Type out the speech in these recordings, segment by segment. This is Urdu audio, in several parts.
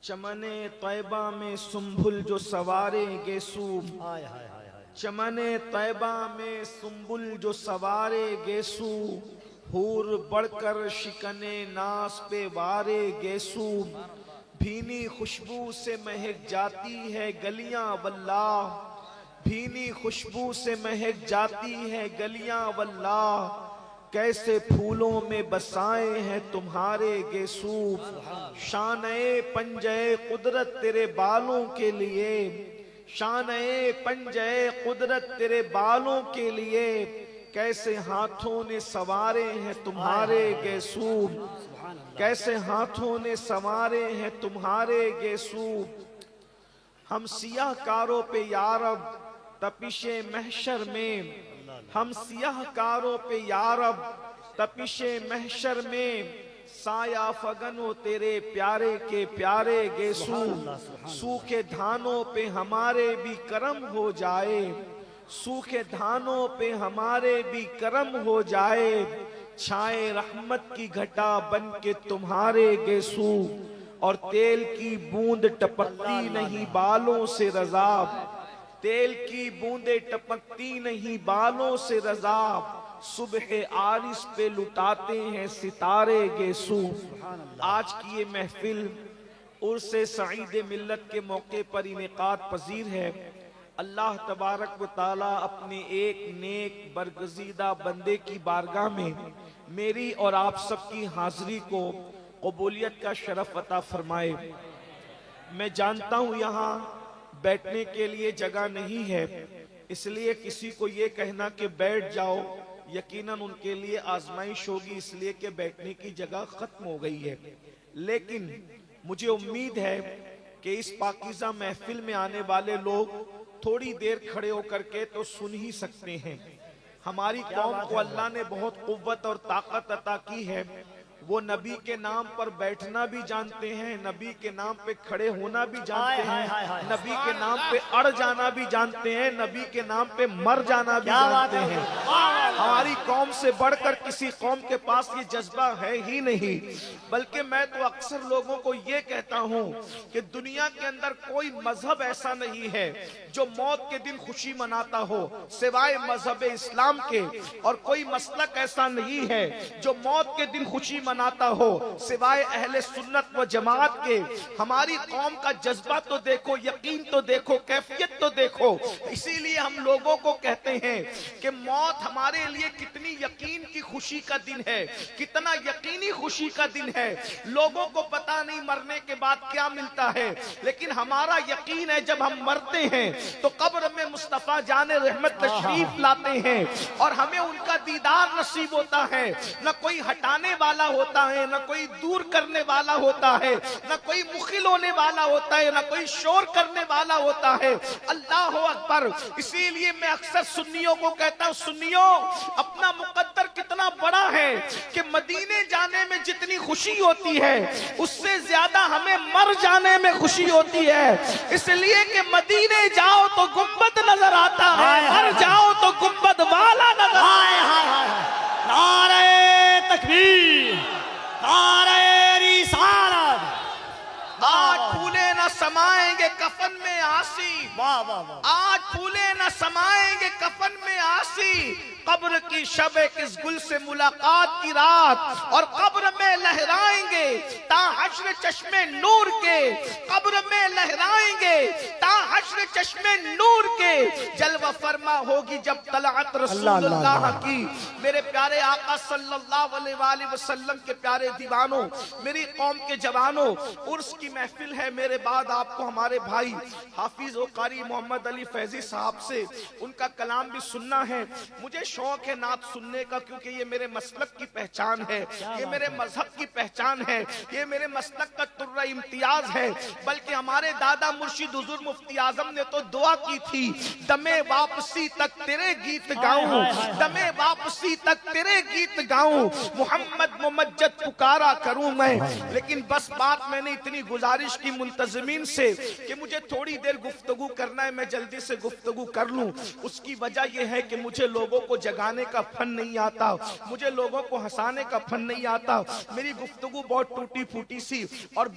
چمن طیبہ میں سنبل جو سوارے گیسو، چمن طیبہ میں سنبل جو سوارے گیسو، حور بڑھ کر شکنے ناس پہ وارے گیسو، بھینی خوشبو سے مہک جاتی ہے گلیاں واللہ، بھینی خوشبو سے مہک جاتی ہے گلیاں واللہ، کیسے پھولوں میں بسائے ہیں تمہارے گیسو، شانئے پنجے قدرت تیرے بالوں کے لیے، شانئے پنجے قدرت تیرے بالوں کے لیے، کیسے ہاتھوں نے سوارے ہیں تمہارے گیسو، کیسے ہاتھوں نے سوارے ہیں تمہارے گیسو، ہم سیاہ کاروں پہ یارب تپش محشر میں، ہم سیاہ کاروں پہ یارب تپش محشر میں، سایہ فگن ہو تیرے پیارے کے پیارے گیسو، سوکھے دھانوں پہ ہمارے بھی کرم ہو جائے، سوکھے دھانوں پہ ہمارے بھی کرم ہو جائے، چھائے رحمت کی گھٹا بن کے تمہارے گیسو، اور تیل کی بوند ٹپکتی نہیں بالوں سے رضا، تیل کی بوندیں ٹپکتی نہیں بالوں سے رضا، صبح عارض پہ لٹاتے ہیں ستارے گیسو۔ آج کی یہ محفل عرس سعید ملت کے موقع پر انعقاد پذیر ہے۔ اللہ تبارک و تعالیٰ اپنے ایک نیک برگزیدہ بندے کی بارگاہ میں میری اور آپ سب کی حاضری کو قبولیت کا شرف عطا فرمائے۔ میں جانتا ہوں یہاں بیٹھنے کے لیے جگہ نہیں ہے، اس لیے کسی کو یہ کہنا کہ بیٹھ جاؤ یقیناً ان کے لیے آزمائش ہوگی، اس لیے کہ بیٹھنے کی جگہ ختم ہو گئی ہے، لیکن مجھے امید ہے کہ اس پاکیزہ محفل میں آنے والے لوگ تھوڑی دیر کھڑے ہو کر کے تو سن ہی سکتے ہیں۔ ہماری قوم کو اللہ نے بہت قوت اور طاقت عطا کی ہے، وہ نبی کے نام پر بیٹھنا بھی جانتے ہیں، نبی کے نام پہ کھڑے ہونا بھی جانتے ہیں، نبی کے نام پہ اڑ جانا بھی جانتے ہیں، نبی کے نام پہ مر جانا بھی جانتے ہیں۔ ہماری قوم سے بڑھ کر کسی قوم کے پاس یہ جذبہ ہے ہی نہیں، بلکہ میں تو اکثر لوگوں کو یہ کہتا ہوں کہ دنیا کے اندر کوئی مذہب ایسا نہیں ہے جو موت کے دن خوشی مناتا ہو سوائے مذہب اسلام کے، اور کوئی مسلک ایسا نہیں ہے جو موت کے دن خوشی مناتا ہو سوائے اہل سنت و جماعت کے۔ ہماری قوم کا جذبہ تو دیکھو، یقین تو دیکھو، کیفیت تو دیکھو، اسی لیے ہم لوگوں کو کہتے ہیں کہ موت ہمارے لیے کتنی یقین کی خوشی کا دن ہے، کتنا یقینی خوشی کا دن ہے۔ لوگوں کو پتا نہیں مرنے کے بعد کیا ملتا ہے، لیکن ہمارا یقین ہے جب ہم مرتے ہیں تو قبر میں مصطفیٰ جان رحمت تشریف لاتے ہیں اور ہمیں ان کا دیدار نصیب ہوتا ہے۔ نہ کوئی ہٹانے والا ہوتا ہے، نہ کوئی دور کرنے والا ہوتا ہے، نہ کوئی مخل ہونے والا ہوتا ہے، نہ کوئی شور کرنے والا ہوتا ہے۔ اللہ اکبر۔ اسی لیے میں اکثر سنیوں کو کہتا ہوں، سنیوں اپنا مقدر کتنا بڑا ہے کہ مدینے جانے میں جتنی خوشی ہوتی ہے اس سے زیادہ ہمیں مر جانے میں خوشی ہوتی ہے، اس لیے کہ مدینے جاؤ تو گنبد نظر آتا ہے، مر جاؤ تو گنبد والا نظر آتا ہے۔ نعرہ تکبیر، نعرہ رسالت۔ آج پھولے نہ سمائیں گے کفن میں آسی، واہ واہ واہ۔ آج پھولے نہ سمائیں گے کفن میں آسی، قبر کی شب کس گل سے ملاقات کی رات، اور قبر میں لہرائیں گے تا حشر چشم نور کے، قبر میں لہرائیں گے تا حشر چشم نور کے، جلوہ فرما ہوگی جب طلعت رسول اللہ کی۔ میرے پیارے آقا صلی اللہ علیہ وآلہ وسلم کے پیارے دیوانوں، میری قوم کے جوانوں، عرس کی محفل ہے، میرے بعد آپ کو ہمارے بھائی حافظ و قاری محمد علی فیضی صاحب سے ان کا کلام بھی سننا ہے۔ مجھے شوق ہے نعت سننے کا، کیونکہ یہ میرے مسلک کی پہچان ہے، یہ میرے مذہب کی پہچان ہے، یہ میرے مسلک کا ترہ امتیاز ہے۔ بلکہ ہمارے دادا مرشد حضور مفتی اعظم نے تو دعا کی تھی، دمِ واپسی تک تیرے گیت گاؤں، دمِ واپسی تک تیرے گیت گاؤں، محمد ممجد پکارا کروں میں۔ لیکن بس بات میں نے اتنی گزارش کی ملتزمین سے کہ مجھے تھوڑی دیر گفتگو کرنا ہے، میں جلدی سے گفتگو کر لوں۔ اس کی وجہ یہ ہے کہ مجھے لوگوں کو جگانے کا فن نہیں آتا، مجھے لوگوں کو ہنسانے کا فن نہیں آتا، میری گفتگو بہت ٹوٹی پھوٹی سی اور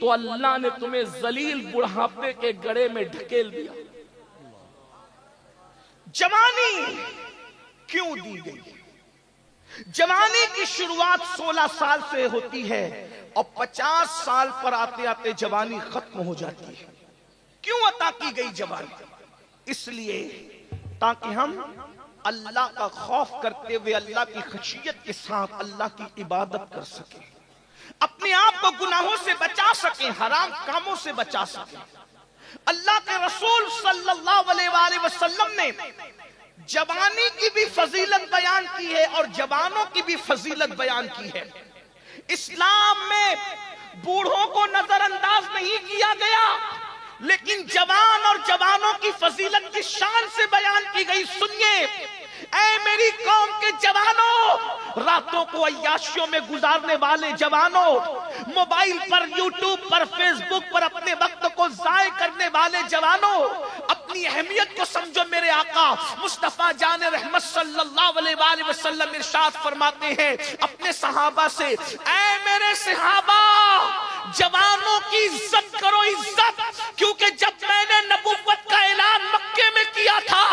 تو اللہ نے تمہیں ذلیل بڑھاپے کے گڑھے میں ڈھکیل دیا۔ جوانی کیوں دی گئی؟ جوانی کی شروعات 16 سال سے ہوتی ہے اور 50 سال پر آتے آتے جوانی ختم ہو جاتی ہے۔ کیوں عطا کی گئی جوانی؟ اس لیے تاکہ ہم اللہ کا خوف کرتے ہوئے اللہ کی خشیت کے ساتھ اللہ کی عبادت کر سکیں، اپنے آپ کو گناہوں سے بچا سکیں، حرام کاموں سے بچا سکیں۔ اللہ کے رسول صلی اللہ علیہ وآلہ وسلم نے جوانی کی بھی فضیلت بیان کی ہے اور جوانوں کی بھی فضیلت بیان کی ہے۔ اسلام میں بوڑھوں کو نظر انداز نہیں کیا گیا، لیکن جوان اور جوانوں کی فضیلت کی شان سے بیان کی گئی۔ سنیے اے میری قوم کے جوانوں، راتوں کو عیاشیوں میں گزارنے والے جوانوں، موبائل پر، یوٹیوب پر، فیس بک پر اپنے وقت کو ضائع کرنے والے جوانوں، اپنی اہمیت کو سمجھو۔ میرے آقا مصطفیٰ جان رحمت صلی اللہ علیہ وآلہ وسلم ارشاد فرماتے ہیں اپنے صحابہ سے، اے میرے صحابہ، جوانوں کی عزت کرو، عزت، کیونکہ جب میں نے نبوت کا اعلان مکے میں کیا تھا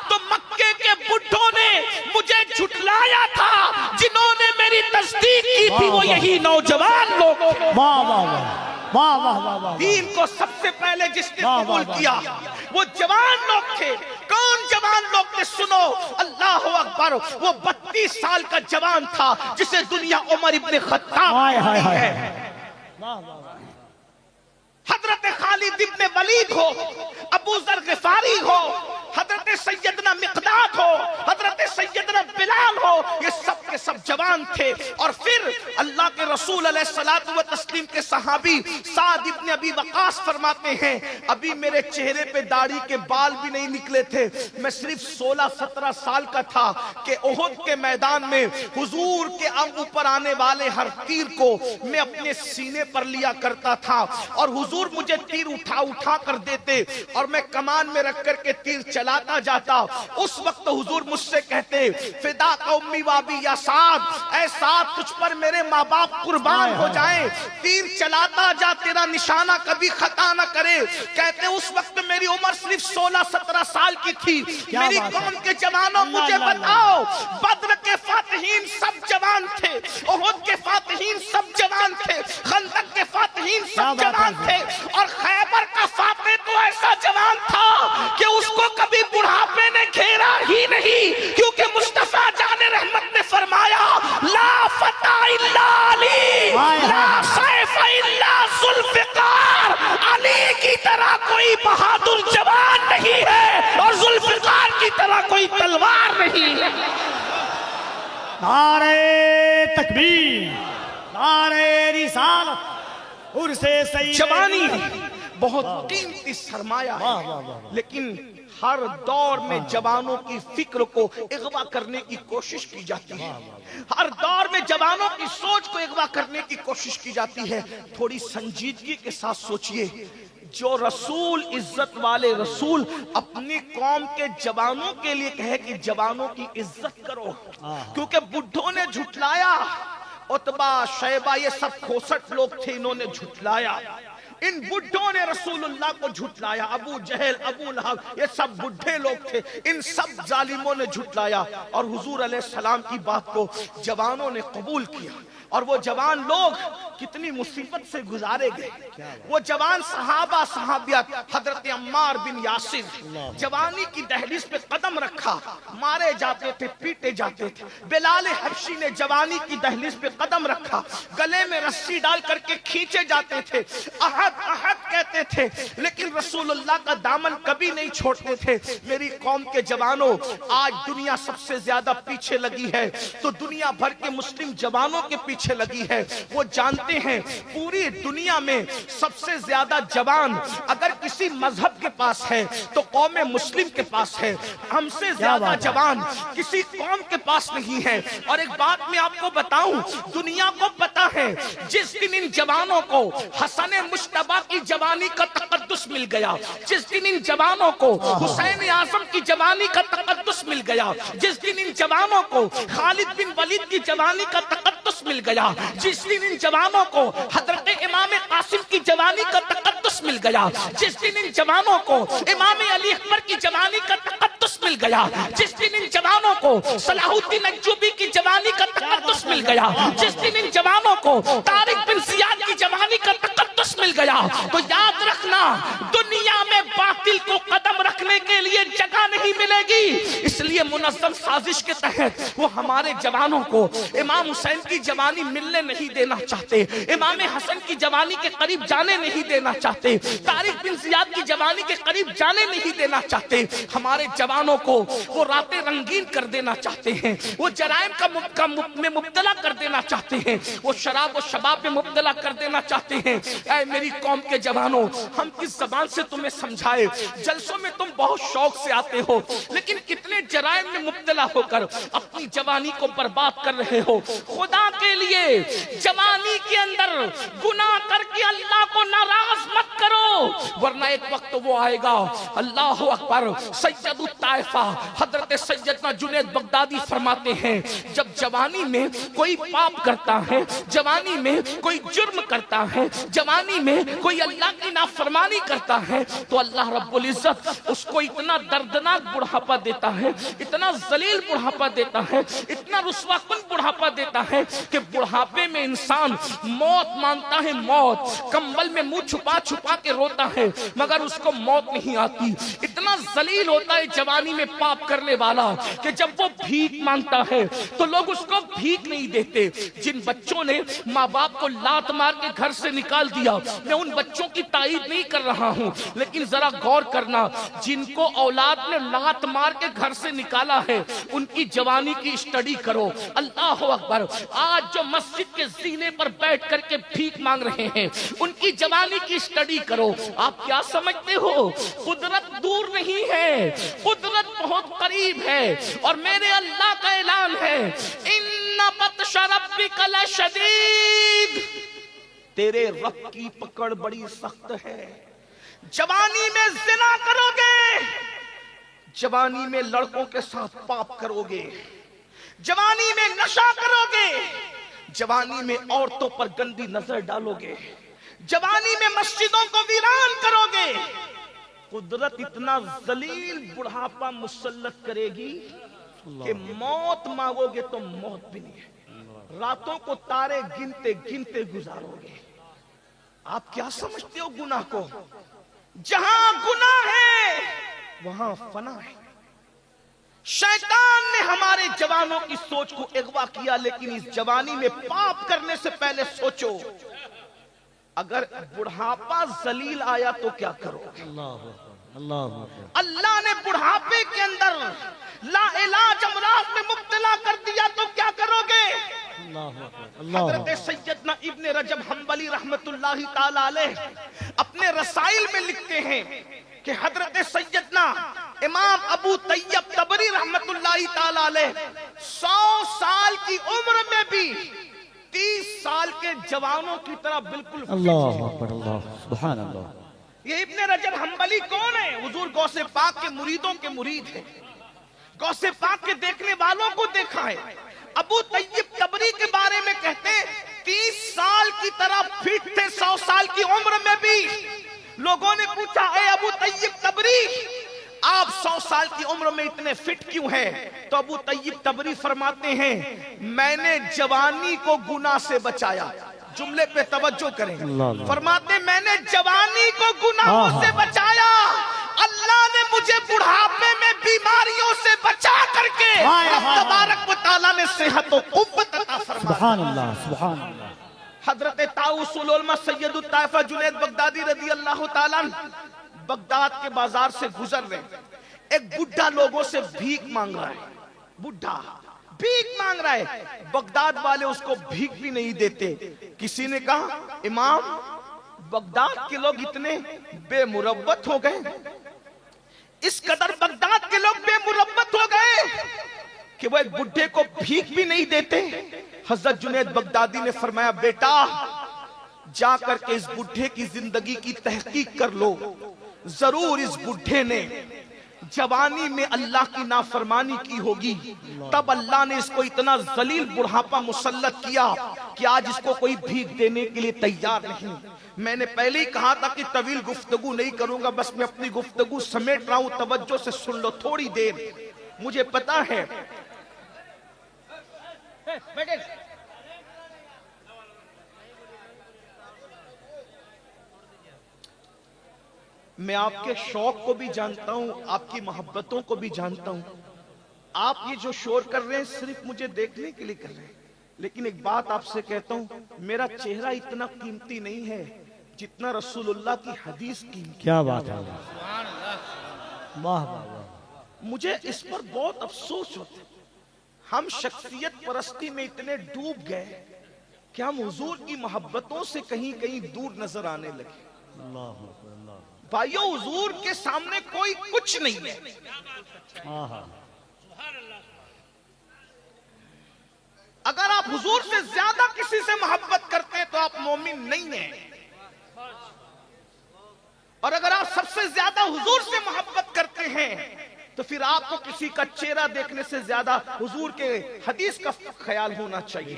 تو مکے کے بڈھوں نے مجھے جھٹلایا تھا، جنہوں نے میری تصدیق کی تھی وہ یہی نوجوان لوگ تھے۔ دین کو سب سے پہلے جس نے قبول کیا وہ جوان لوگ تھے۔ کون جوان لوگ تھے؟ سنو، اللہ اکبر، وہ 32 سال کا جوان تھا جسے دنیا عمر ابن خطاب کہتی ہے۔ حضرت خالد ابن ولید ہو، ابو ذر غفاری ہو، حضرت سیدنا مقداد ہو، حضرت سیدنا بلال ہو، یہ سب کے سب جوان تھے۔ اور پھر اللہ کے رسول علیہ الصلوۃ والتسلیم کے صحابی سعد ابن ابی وقاص فرماتے ہیں ابھی میرے چہرے پہ داڑھی کے بال بھی نہیں نکلے تھے، میں صرف 16-17 سال کا تھا کہ احد کے میدان میں حضور کے اوپر آنے والے ہر تیر کو میں اپنے سینے پر لیا کرتا تھا اور حضور مجھے تیر اٹھا کر دیتے اور میں کمان میں رکھ کر کے تیر چلاتا جاتا۔ اس وقت حضور مجھ سے کہتے فدا کا امی وابی یا سعد، اے سعد تجھ پر میرے ماں باپ قربان ہو جائیں، تیر چلاتا جا، تیرا نشانہ کبھی خطا نہ کرے۔ کہتے اس وقت میری عمر صرف 16-17 سال کی تھی۔ میری قوم کے جوانوں مجھے بتاؤ، بدر کے فاتحین سب جوان تھے، احد کے فاتحین سب جوان تھے، خندق کے فاتحین سب جوان تھے، اور خیبر کا فاتح تو ایسا جوان تھا کہ اس کو کبھی بڑھاپے نے گھیرا ہی نہیں، کیونکہ مصطفیٰ جان رحمت نے فرمایا لا فتح الا علی، لا سیف الا ذوالفقار، علی کی طرح کوئی بہادر جوان نہیں ہے اور ذوالفقار کی طرح کوئی تلوار نہیں ہے۔ نعرہ تکبیر، نعرہ رسالت، جوانی بہت قیمتی سرمایہ ہے، لیکن ہر دور میں جوانوں کی فکر کو اغوا کرنے کی کوشش کی جاتی ہے، ہر دور میں جوانوں کی سوچ کو اغوا کرنے کی کوشش کی جاتی ہے۔ تھوڑی سنجیدگی کے ساتھ سوچئے، جو رسول، عزت والے رسول اپنی قوم کے جوانوں کے لیے کہے کہ جوانوں کی عزت کرو، کیونکہ بڈھوں نے جھٹلایا، عتبہ، شیبہ، یہ سب کھوسٹ لوگ تھے، انہوں نے جھٹلایا، ان بڈھوں نے رسول اللہ کو جھٹلایا، ابو جہل، ابو لہب، یہ سب بڈھے لوگ تھے، ان سب ظالموں نے جھٹلایا، اور حضور علیہ السلام کی بات کو جوانوں نے قبول کیا، اور وہ جوان لوگ کتنی مصیبت سے گزارے گئے۔ وہ جوان صحابہ صحابیات، حضرت عمار بن یاسر جوانی کی دہلیز پہ قدم رکھا، مارے جاتے تھے، پیٹے جاتے تھے۔ بلال حبشی نے جوانی کی دہلیز پہ قدم رکھا، گلے میں رسی ڈال کر کے کھینچے جاتے تھے، احد احد کہتے تھے، لیکن رسول اللہ کا دامن کبھی نہیں چھوڑتے تھے۔ میری قوم کے جوانوں، آج دنیا سب سے زیادہ پیچھے لگی ہے تو دنیا بھر کے مسلم جوانوں کے پیچھے لگی ہے۔ وہ جانتے ہیں پوری دنیا میں سب سے زیادہ جوان اگر کسی مذہب کے پاس ہے تو قوم مسلم کے پاس ہے، ہم سے زیادہ جوان کسی قوم کے پاس نہیں ہے۔ اور ایک بات میں آپ کو بتاؤں، دنیا کو پتا ہے جس دن ان جوانوں کو حسن مجتبیٰ کی جوانی کا تقدس مل گیا، جس دن ان جوانوں کو حسین اعظم کی جوانی کا تقدس مل گیا، جس دن ان جوانوں کو خالد بن ولید کی جوانی کا تقدس مل گیا، جس دن ان جوانوں کو حضرت امام قاسم کی جوانی کا تقدس مل گیا، جس دن ان جوانوں کو امام علی اکبر کی جوانی کا تقدس مل گیا، جس دن ان جوانوں کو صلاح الدین ایوبی کی جوانی کا تقدس مل گیا، جس دن ان جوانوں کو طارق بن زیاد کی جوانی کا تقدس مل گیا، تو یاد رکھنا دنیا میں باطل کو قدم رکھنے کے لیے جگہ نہیں ملے گی۔ اس لیے منظم سازش کے تحت وہ ہمارے جوانوں کو امام حسین کی جوانی ملنے نہیں دینا چاہتے، امام حسن کی جوانی کے قریب جانے نہیں دینا چاہتے، طارق بن زیاد کی جوانی کے قریب جانے نہیں دینا چاہتے۔ ہمارے جوانوں کو وہ راتیں رنگین کر دینا چاہتے ہیں، وہ جرائم میں مبتلا کر دینا چاہتے ہیں، وہ شراب و شباب میں مبتلا کر دینا چاہتے ہیں۔ اے میری قوم کے جوانوں، ہم کس زبان سے تمہیں سمجھائے؟ جلسوں میں تم بہت شوق سے آتے ہو، لیکن کتنے جرائم میں مبتلا ہو کر اپنی جوانی کو برباد کر رہے ہو۔ خدا کے لیے جوانی کے اندر گناہ کر کے اللہ کو ناراض مت کرو، ورنہ ایک وقت وہ آئے گا۔ اللہ اکبر۔ سید الطائفہ حضرت سیدنا جنید بغدادی فرماتے ہیں جب جوانی میں کوئی پاپ کرتا ہے، جوانی میں کوئی جرم کرتا ہے، جوانی میں کوئی اللہ کی نافرمانی کرتا ہے، تو اللہ رب العزت اس کو اتنا دردناک بڑھاپا دیتا ہے، اتنا ذلیل بڑھاپا دیتا ہے، اتنا رسوا کن بڑھاپا دیتا ہے کہ بڑھاپے میں انسان موت مانگتا ہے، موت کمبل میں منہ چھپا چھپا کے روتا ہے مگر اس کو موت نہیں آتی۔ اتنا ذلیل ہوتا ہے جوانی میں پاپ کرنے والا کہ جب وہ بھیک مانگتا ہے تو لوگ اس کو بھیک نہیں دیتے۔ جن بچوں نے ماں باپ کو لات مار کے گھر سے نکال دیا، میں ان بچوں کی تائید نہیں کر رہا ہوں، لیکن ذرا غور کرنا، جن کو اولاد نے لات مار کے گھر سے نکالا ہے ان کی جوانی کی اسٹڈی کرو۔ اللہ اکبر۔ آج جو مسجد کے زینے پر بیٹھ کر کے بھیک مانگ رہے ہیں ان کی جوانی کی اسٹڈی کرو۔ آپ کیا سمجھتے ہو؟ قدرت دور نہیں ہے، قدرت بہت قریب ہے، اور میرے اللہ کا اعلان ہے ان بطش ربک لشدید، تیرے رب کی پکڑ بڑی سخت ہے۔ جوانی میں زنا کرو گے، جوانی میں لڑکوں کے ساتھ پاپ کرو گے، جوانی میں نشہ کرو گے، جوانی میں عورتوں پر گندی نظر ڈالو گے، جوانی میں مسجدوں کو ویران کرو گے، قدرت اتنا ذلیل بڑھاپا مسلط کرے گی کہ موت مانگو گے تو موت بھی نہیں ہے، راتوں کو تارے گنتے گنتے گزارو گے۔ آپ کیا سمجھتے ہو گناہ کو؟ جہاں گناہ ہے وہاں فنا ہے۔ شیطان نے ہمارے جوانوں کی سوچ کو اغوا کیا، لیکن اس جوانی میں پاپ کرنے سے پہلے سوچو اگر بڑھاپا ذلیل آیا تو کیا کرو گے؟ اللہ نے بڑھاپے کے اندر لا علاج امراض میں مبتلا کر دیا تو کیا کرو گے؟ حضرت سیدنا ابن رجب حنبلی رحمت اللہ تعالی علیہ اپنے رسائل میں لکھتے ہیں کہ حضرت سیدنا امام ابو طیب طبری رحمت اللہ تعالی علیہ 100 سال کی عمر میں بھی 30 سال کے جوانوں کی طرح بالکل اللہ اکبر، اللہ سبحان اللہ۔ یہ ابن رجب حنبلی کون ہے؟ حضور غوث پاک کے مریدوں کے مرید ہیں، غوث پاک کے دیکھنے والوں کو دیکھا ہے۔ ابو طیب طبری کے بارے میں کہتے ہیں 30 سال کی طرح فٹ تھے، 100 سال کی عمر میں بھی۔ لوگوں نے پوچھا اے ابو طیب طبری آپ 100 سال کی عمر میں اتنے فٹ کیوں ہیں؟ تو ابو طیب طبری فرماتے ہیں میں نے جوانی کو گناہ سے بچایا۔ جملے پہ توجہ کریں، فرماتے میں نے جوانی کو گناہوں سے بچایا، اللہ نے مجھے بڑھاپے میں بیماریوں سے بچا کر کے رب تبارک و تعالیٰ نے صحت و قوت عطا فرمایا۔ سبحان اللہ، سبحان اللہ۔ حضرت طاؤس العلماء سید الطائفہ جنید بغدادی رضی اللہ تعالیٰ بغداد کے بازار سے گزر رہے، ایک بڈھا لوگوں سے بھیک مانگ رہا ہے، بڈھا بھیک مانگ رہا ہے، بغداد والے اس کو بھیک بھی نہیں دیتے۔ کسی نے کہا امام بغداد کے لوگ اتنے بے مروت ہو گئے، اس قدر بغداد کے لوگ بے مروت ہو گئے کہ وہ ایک بڈھے کو بھیک بھی نہیں دیتے۔ حضرت جنید بغدادی نے فرمایا بیٹا جا کر کے اس بڈھے کی زندگی کی تحقیق کر لو، ضرور اس بڈھے نے جوانی میں اللہ کی نافرمانی کی ہوگی، تب اللہ نے اس کو اتنا ذلیل بڑھاپا مسلط کیا کہ آج اس کو کوئی بھیک دینے کے لیے تیار نہیں۔ میں نے پہلے ہی کہا تھا کہ طویل گفتگو نہیں کروں گا، بس میں اپنی گفتگو سمیٹ رہا ہوں، توجہ سے سن لو تھوڑی دیر۔ مجھے پتا ہے میں آپ کے شوق کو بھی جانتا ہوں، آپ کی محبتوں کو بھی جانتا ہوں۔ آپ یہ جو شور کر رہے ہیں صرف مجھے دیکھنے کے لیے کر رہے ہیں، لیکن ایک بات آپ سے کہتا ہوں، میرا چہرہ اتنا قیمتی نہیں ہے جتنا رسول اللہ کی حدیث قیمتی۔ کیا بات ہے، واہ واہ واہ۔ مجھے اس پر بہت افسوس ہوتا ہے، ہم شخصیت پرستی میں اتنے ڈوب گئے کہ ہم حضور کی محبتوں سے کہیں کہیں دور نظر آنے لگے۔ اللہ اکبر، اللہ بھائیو، حضور کے سامنے کوئی کچھ نہیں ہے۔ آہا، اگر آپ حضور سے زیادہ کسی سے محبت کرتے ہیں تو آپ مومن نہیں ہیں، اور اگر آپ سب سے زیادہ حضور سے محبت کرتے ہیں تو پھر آپ کو کسی کا چہرہ دیکھنے سے زیادہ حضور کے حدیث کا خیال ہونا چاہیے،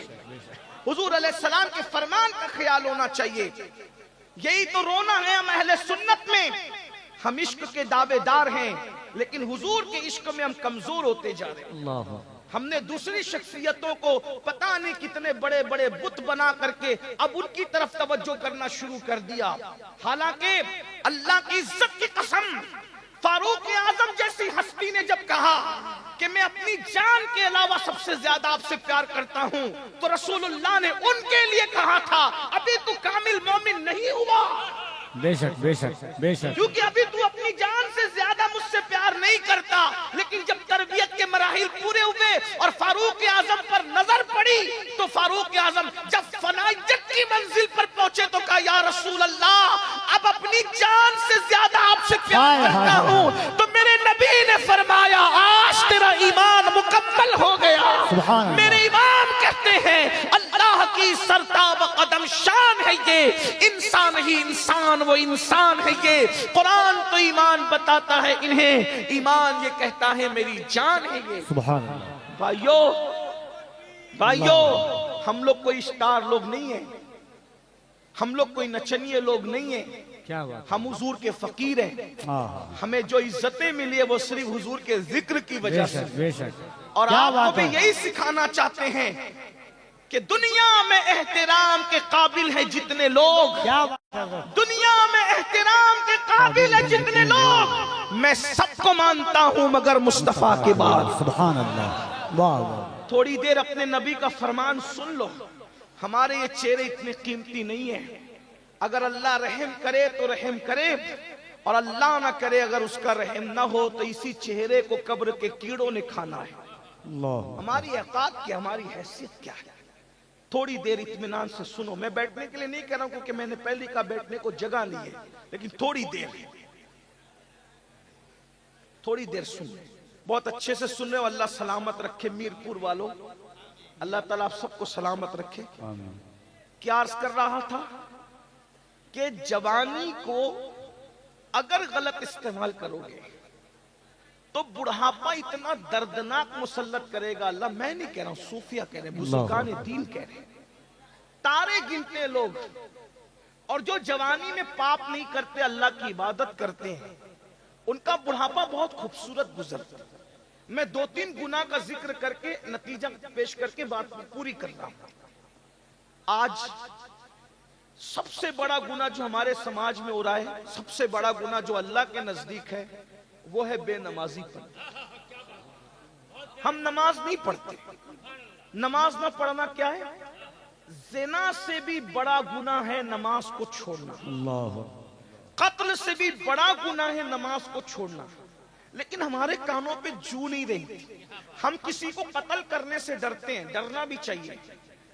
حضور علیہ السلام کے فرمان کا خیال ہونا چاہیے۔ یہی تو رونا ہے ہم اہل سنت میں، ہم عشق کے دعوے دار ہیں لیکن حضور کے عشق میں ہم کمزور ہوتے جا رہے ہیں۔ اللہ، ہم نے دوسری شخصیتوں کو پتہ نہیں کتنے بڑے بڑے بت بنا کر کے اب ان کی طرف توجہ کرنا شروع کر دیا، حالانکہ اللہ کی عزت کی قسم، فاروق اعظم جیسی ہستی نے جب کہا کہ میں اپنی جان کے علاوہ سب سے زیادہ آپ سے پیار کرتا ہوں، تو رسول اللہ نے ان کے لیے کہا تھا ابھی تو کامل مومن نہیں ہوا، بے شک بے شک بے شک، کیونکہ ابھی تو اپنی جان سے زیادہ مجھ سے پیار نہیں کرتا۔ لیکن جب تربیت کے مراحل پورے ہوئے اور فاروق اعظم پر نظر پڑی تو فاروق اعظم جب فنائیت کی منزل پر پہنچے تو کہا یا رسول اللہ اب اپنی جان سے زیادہ آپ سے پیار کرتا ہوں۔ تو میرے نبی نے فرمایا آج تیرا ایمان مکمل ہو گیا۔ سبحان اللہ۔ میرے امام کہتے ہیں اللہ کی سرتاب قدم شان ہے یہ، انسان ہی انسان وہ انسان ہے یہ، قرآن تو ایمان بتاتا ہے انہیں، ایمان یہ کہتا ہے میری جان ہے یہ۔ سبحان اللہ۔ بھائیو، ہم لوگ کوئی اسٹار لوگ نہیں ہیں، ہم لوگ کوئی نچنیے لوگ نہیں ہیں، کیا بات، ہم حضور کے فقیر ہیں۔ آہا، ہمیں جو عزتیں ملی ہے وہ صرف حضور کے ذکر کی بے وجہ سے، شک بے شک، اور کیا آپ کو بات بھی ہے، یہی سکھانا چاہتے ہیں کہ دنیا میں احترام کے قابل ہیں جتنے لوگ، کیا بات ہے، دنیا میں احترام کے قابل ہیں جتنے لوگ، میں سب کو مانتا ہوں مگر مصطفیٰ کے بعد۔ سبحان اللہ، واہ واہ، تھوڑی دیر اپنے نبی کا فرمان سن لو، ہمارے یہ چہرے اتنے قیمتی نہیں ہیں، اگر اللہ رحم کرے تو رحم کرے، اور اللہ نہ کرے اگر اس کا رحم نہ ہو تو اسی چہرے کو قبر کے کیڑوں نے کھانا ہے۔ اللہ، ہماری اوقات کیا، ہماری حیثیت کیا ہے؟ تھوڑی دیر اطمینان سے سنو، میں بیٹھنے کے لیے نہیں کہہ رہا ہوں کیونکہ میں نے پہلی کا بیٹھنے کو جگہ لی ہے، لیکن تھوڑی دیر سن، بہت اچھے سے سن رہے ہو، اللہ سلامت رکھے میرپور والوں، اللہ تعالیٰ آپ سب کو سلامت رکھے۔ آمین، کیا عرض کر رہا تھا کہ جوانی کو اگر غلط استعمال کرو گے تو بڑھاپا اتنا دردناک مسلط کرے گا، اللہ میں نہیں کہہ رہا ہوں، صوفیہ کہہ رہے ہیں، بزرگان دین کہہ رہے ہیں، تارے گنتے ہیں لوگ، اور جو جوانی میں پاپ نہیں کرتے اللہ کی عبادت کرتے ہیں ان کا بڑھاپا بہت خوبصورت گزرتا ہے۔ میں 2-3 گناہ کا ذکر کر کے نتیجہ پیش کر کے بات پوری کر رہا ہوں۔ آج سب سے بڑا گناہ جو ہمارے سماج میں ہو رہا ہے، سب سے بڑا گناہ جو اللہ کے نزدیک ہے وہ ہے بے نمازی پن۔ ہم نماز نہیں پڑھتے، نماز نہ پڑھنا کیا ہے؟ زنا سے بھی بڑا گناہ ہے نماز کو چھوڑنا، اللہ، قتل سے بھی بڑا گناہ ہے نماز کو چھوڑنا، لیکن ہمارے کانوں پہ جو نہیں رہی، ہم کسی کو قتل کرنے سے ڈرتے ہیں، ڈرنا بھی چاہیے،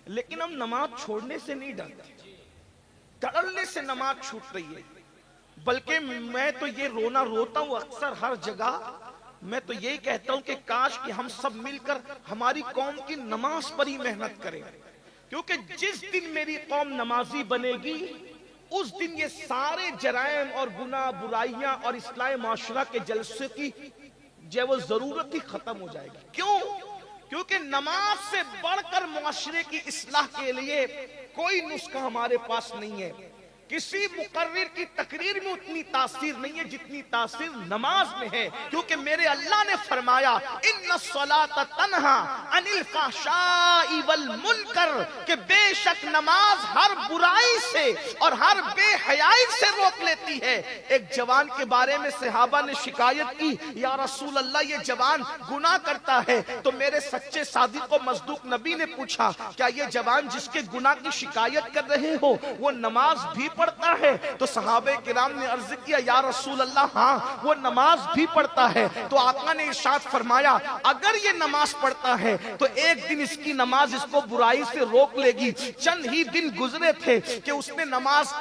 لیکن ہم نماز چھوڑنے سے نہیں ڈرتے، ڈرنے سے نماز چھوٹ رہی ہے۔ بلکہ میں تو یہ رونا روتا ہوں اکثر ہر جگہ، میں تو یہی کہتا ہوں کہ کاش کہ ہم سب مل کر ہماری قوم کی نماز پر ہی محنت کریں، کیونکہ جس دن میری قوم نمازی بنے گی اس دن یہ سارے جرائم اور گناہ برائیاں اور اصلاح معاشرہ کے جلسے کی جو وہ ضرورت ہی ختم ہو جائے گی. کیوں؟ کیونکہ نماز سے بڑھ کر معاشرے کی اصلاح کے لیے کوئی نسخہ ہمارے پاس نہیں ہے. کسی مقرر کی تقریر میں اتنی تاثیر نہیں ہے جتنی تاثیر نماز میں ہے. کیونکہ میرے اللہ نے فرمایا ان الصلاۃ تنہا عن الفحشاء والمنکر، کہ بے شک نماز ہر برائی سے اور ہر بے حیائی سے روک لیتی ہے. ایک جوان کے بارے میں صحابہ نے شکایت کی، یا رسول اللہ یہ جوان گناہ کرتا ہے. تو میرے سچے صادق و مصدوق نبی نے پوچھا کیا یہ جوان جس کے گناہ کی شکایت کر رہے ہو وہ نماز بھی پڑھتا ہے؟ تو صحابہ کرام نے عرض کیا یا رسول اللہ ہاں وہ نماز بھی پڑھتا ہے. تو آقا نے ارشاد فرمایا اگر یہ نماز پڑھتا ہے تو ایک دن اس کی نماز اس کو برائی سے روک لے گی. چند ہی دن گزرے تھے کہ اس نے نماز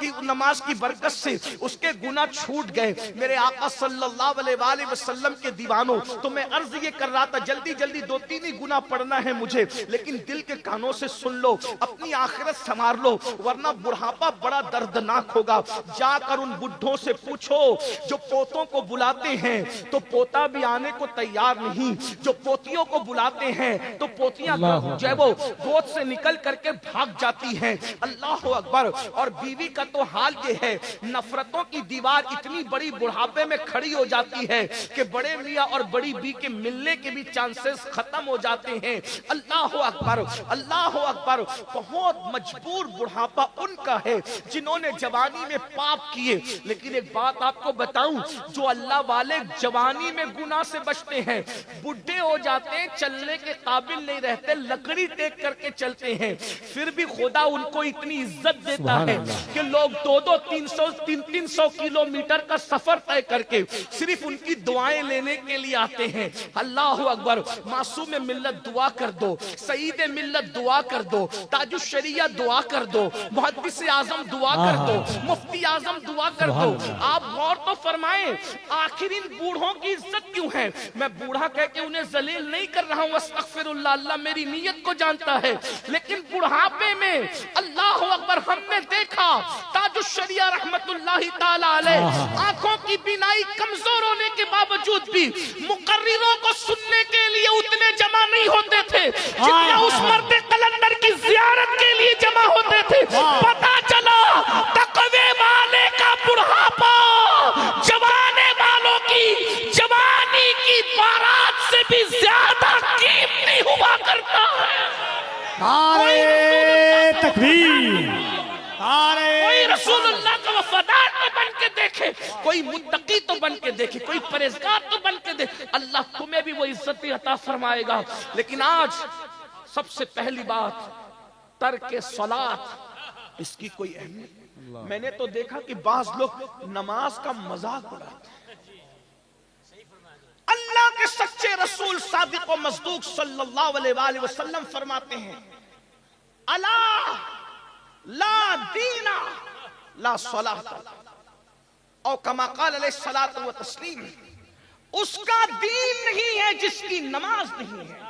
کی برکت سے اس کے گناہ چھوٹ گئے. میرے آقا صلی اللہ علیہ وآلہ وسلم کے دیوانوں، تو میں عرض یہ کر رہا تھا جلدی جلدی 2-3 ہی گناہ پڑھنا ہے مجھے، لیکن دل کے کانوں سے سن لو، اپنی آخرت سنوار لو، ورنہ بڑھاپا بڑا دردناک ہوگا. جا کر ان بڈھوں سے پوچھو جو پوتوں کو بلاتے ہیں تو پوتا بھی آنے کو تیار نہیں، جو پوتیوں کو بلاتے ہیں تو پوتیاں جو ہے وہ گود سے نکل کر کے بھاگ جاتی ہیں. اللہ اکبر. اور بیوی کا تو حال یہ ہے، نفرتوں کی دیوار اتنی بڑی بڑھاپے میں کھڑی ہو جاتی ہے کہ بڑے میاں اور بڑی بی کے ملنے کے بھی چانسز ختم ہو جاتے ہیں. اللہ اکبر اللہ اکبر. بہت مجبور بڑھاپا ان کا ہے جنہوں نے جوانی میں پاپ کیے. لیکن ایک بات آپ کو بتاؤں، جو اللہ والے جوانی میں گناہ سے بچتے ہیں بڈھے ہو جاتے ہیں، چلنے کے قابل نہیں رہتے، لکڑی ٹیک کر کے چلتے ہیں، پھر بھی خدا ان کو اتنی عزت دیتا ہے کہ لوگ 200-300 کلومیٹر کا سفر طے کر کے صرف ان کی دعائیں لینے کے لیے آتے ہیں. اللہ اکبر. معصوم ملت دعا کر دو، سعید ملت دعا کر دو، تاج الشریعہ دعا کر دو، محدث اعظم دعا کر دو، مفتی اعظم دعا کر دو. آپ غور تو فرمائیں آخر ان بوڑھوں کی عزت کیوں ہے؟ میں بوڑھا کہہ کے انہیں ذلیل نہیں کر رہا ہوں، استغفر اللہ، اللہ میری نیت کو جانتا ہے. لیکن بڑھاپے میں اللہ اکبر ہم نے دیکھا تاج الشریعہ رحمت اللہ تعالی علیہ آنکھوں کی بینائی کمزور ہونے کے باوجود بھی مقرروں کو سننے کے لیے اتنے جمع نہیں ہوتے تھے جتنا اس مرد قلندر کی زیارت کے لیے جمع ہوتے تھے. پتا چلا تقوی والے کا بڑھاپا جوانے والوں کی جوانی کی بارات سے بھی زیادہ قیمتی ہوا کرتا ہے. نعرہ تکبیر، کوئی رسول اللہ کا وفادار تو بن کے دیکھے، کوئی متقی تو بن کے دیکھے، کوئی پرہیزگار تو بن کے دیکھے، اللہ تمہیں بھی وہ عزت بھی عطا فرمائے گا. لیکن آج سب سے پہلی بات ترک صلاۃ، اس کی کوئی اہمیت. میں نے تو دیکھا کہ بعض لوگ نماز کا مذاق اڑاتے ہیں. اللہ کے سچے رسول صادق و مصدوق صلی اللہ علیہ وآلہ وسلم فرماتے ہیں الا لا دین لا صلاۃ، او کما قال علیہ الصلوۃ والتسلیم، اس کا دین نہیں ہے جس کی نماز نہیں ہے.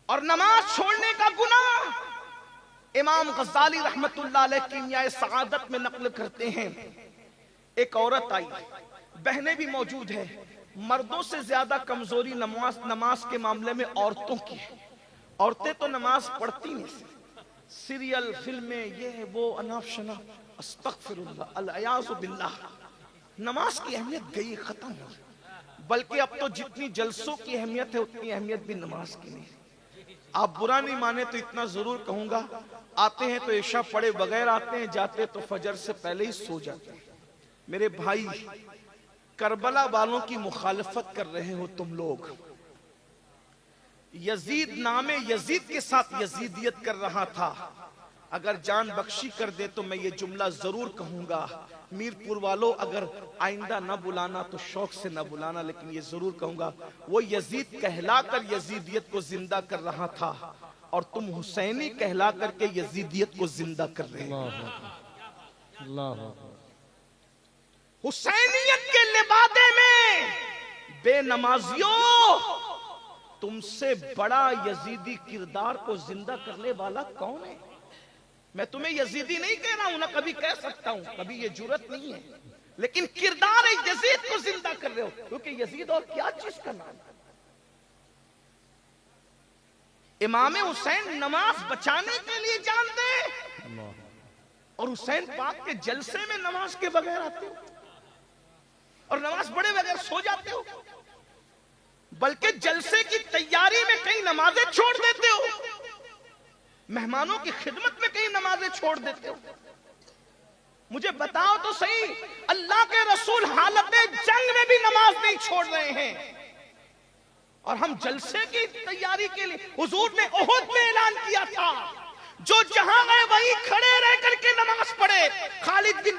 اور نماز چھوڑنے کا گناہ امام غزالی رحمت اللہ علیہ کیمیاء سعادت میں نقل کرتے ہیں. ایک عورت آئی، بہنیں بھی موجود ہیں، مردوں سے زیادہ کمزوری نماز کے معاملے میں عورتوں کی ہے. عورتیں تو نماز پڑھتی نہیں، سیریل فلمیں یہ وہ اناف شناف، استغفر اللہ العیاذ باللہ. نماز کی اہمیت گئی، ختم ہو. بلکہ اب تو جتنی جلسوں کی اہمیت ہے اتنی اہمیت بھی نماز کی نہیں. آپ برا نہیں مانے تو اتنا ضرور کہوں گا، آتے ہیں تو عشاء پڑھے بغیر آتے ہیں، جاتے تو فجر سے پہلے ہی سو جاتے ہیں. میرے بھائی کربلا والوں کی مخالفت کر رہے ہو تم لوگ. یزید نام یزید کے ساتھ یزیدیت کر رہا تھا. اگر جان بخشی کر دے تو میں یہ جملہ ضرور کہوں گا، میرپور والوں اگر آئندہ نہ بلانا تو شوق سے نہ بلانا، لیکن یہ ضرور کہوں گا وہ یزید کہلا کر یزیدیت کو زندہ کر رہا تھا اور تم حسینی کہلا کر کے یزیدیت کو زندہ کر رہے ہیں. اللہ حسینیت کے لبادے میں بے نمازیوں، تم سے بڑا یزیدی کردار کو زندہ کرنے والا کون ہے؟ میں تمہیں یزیدی نہیں کہہ رہا ہوں، نہ کبھی کہہ سکتا ہوں، کبھی یہ جرت نہیں ہے، لیکن کردار یزید کو زندہ کر رہے ہو، کیونکہ یزید اور کیا چیز کا نام ہے۔ امام حسین نماز بچانے کے لیے جان دے، اور حسین پاک کے جلسے میں نماز کے بغیر آتے ہو، اور نماز پڑھے بغیر سو جاتے ہو، بلکہ جلسے کی تیاری میں کئی نمازیں چھوڑ دیتے ہو، مہمانوں کی خدمت میں کئی نمازیں چھوڑ دیتے ہو۔ مجھے بتاؤ تو صحیح، اللہ کے رسول حالت جنگ میں بھی نماز نہیں چھوڑ رہے ہیں، اور ہم جلسے کی تیاری کے لیے، حضور نے احد میں اعلان کیا تھا جو جہاں گئے وہیں کھڑے رہ کر کے نماز پڑھے۔ خالد بن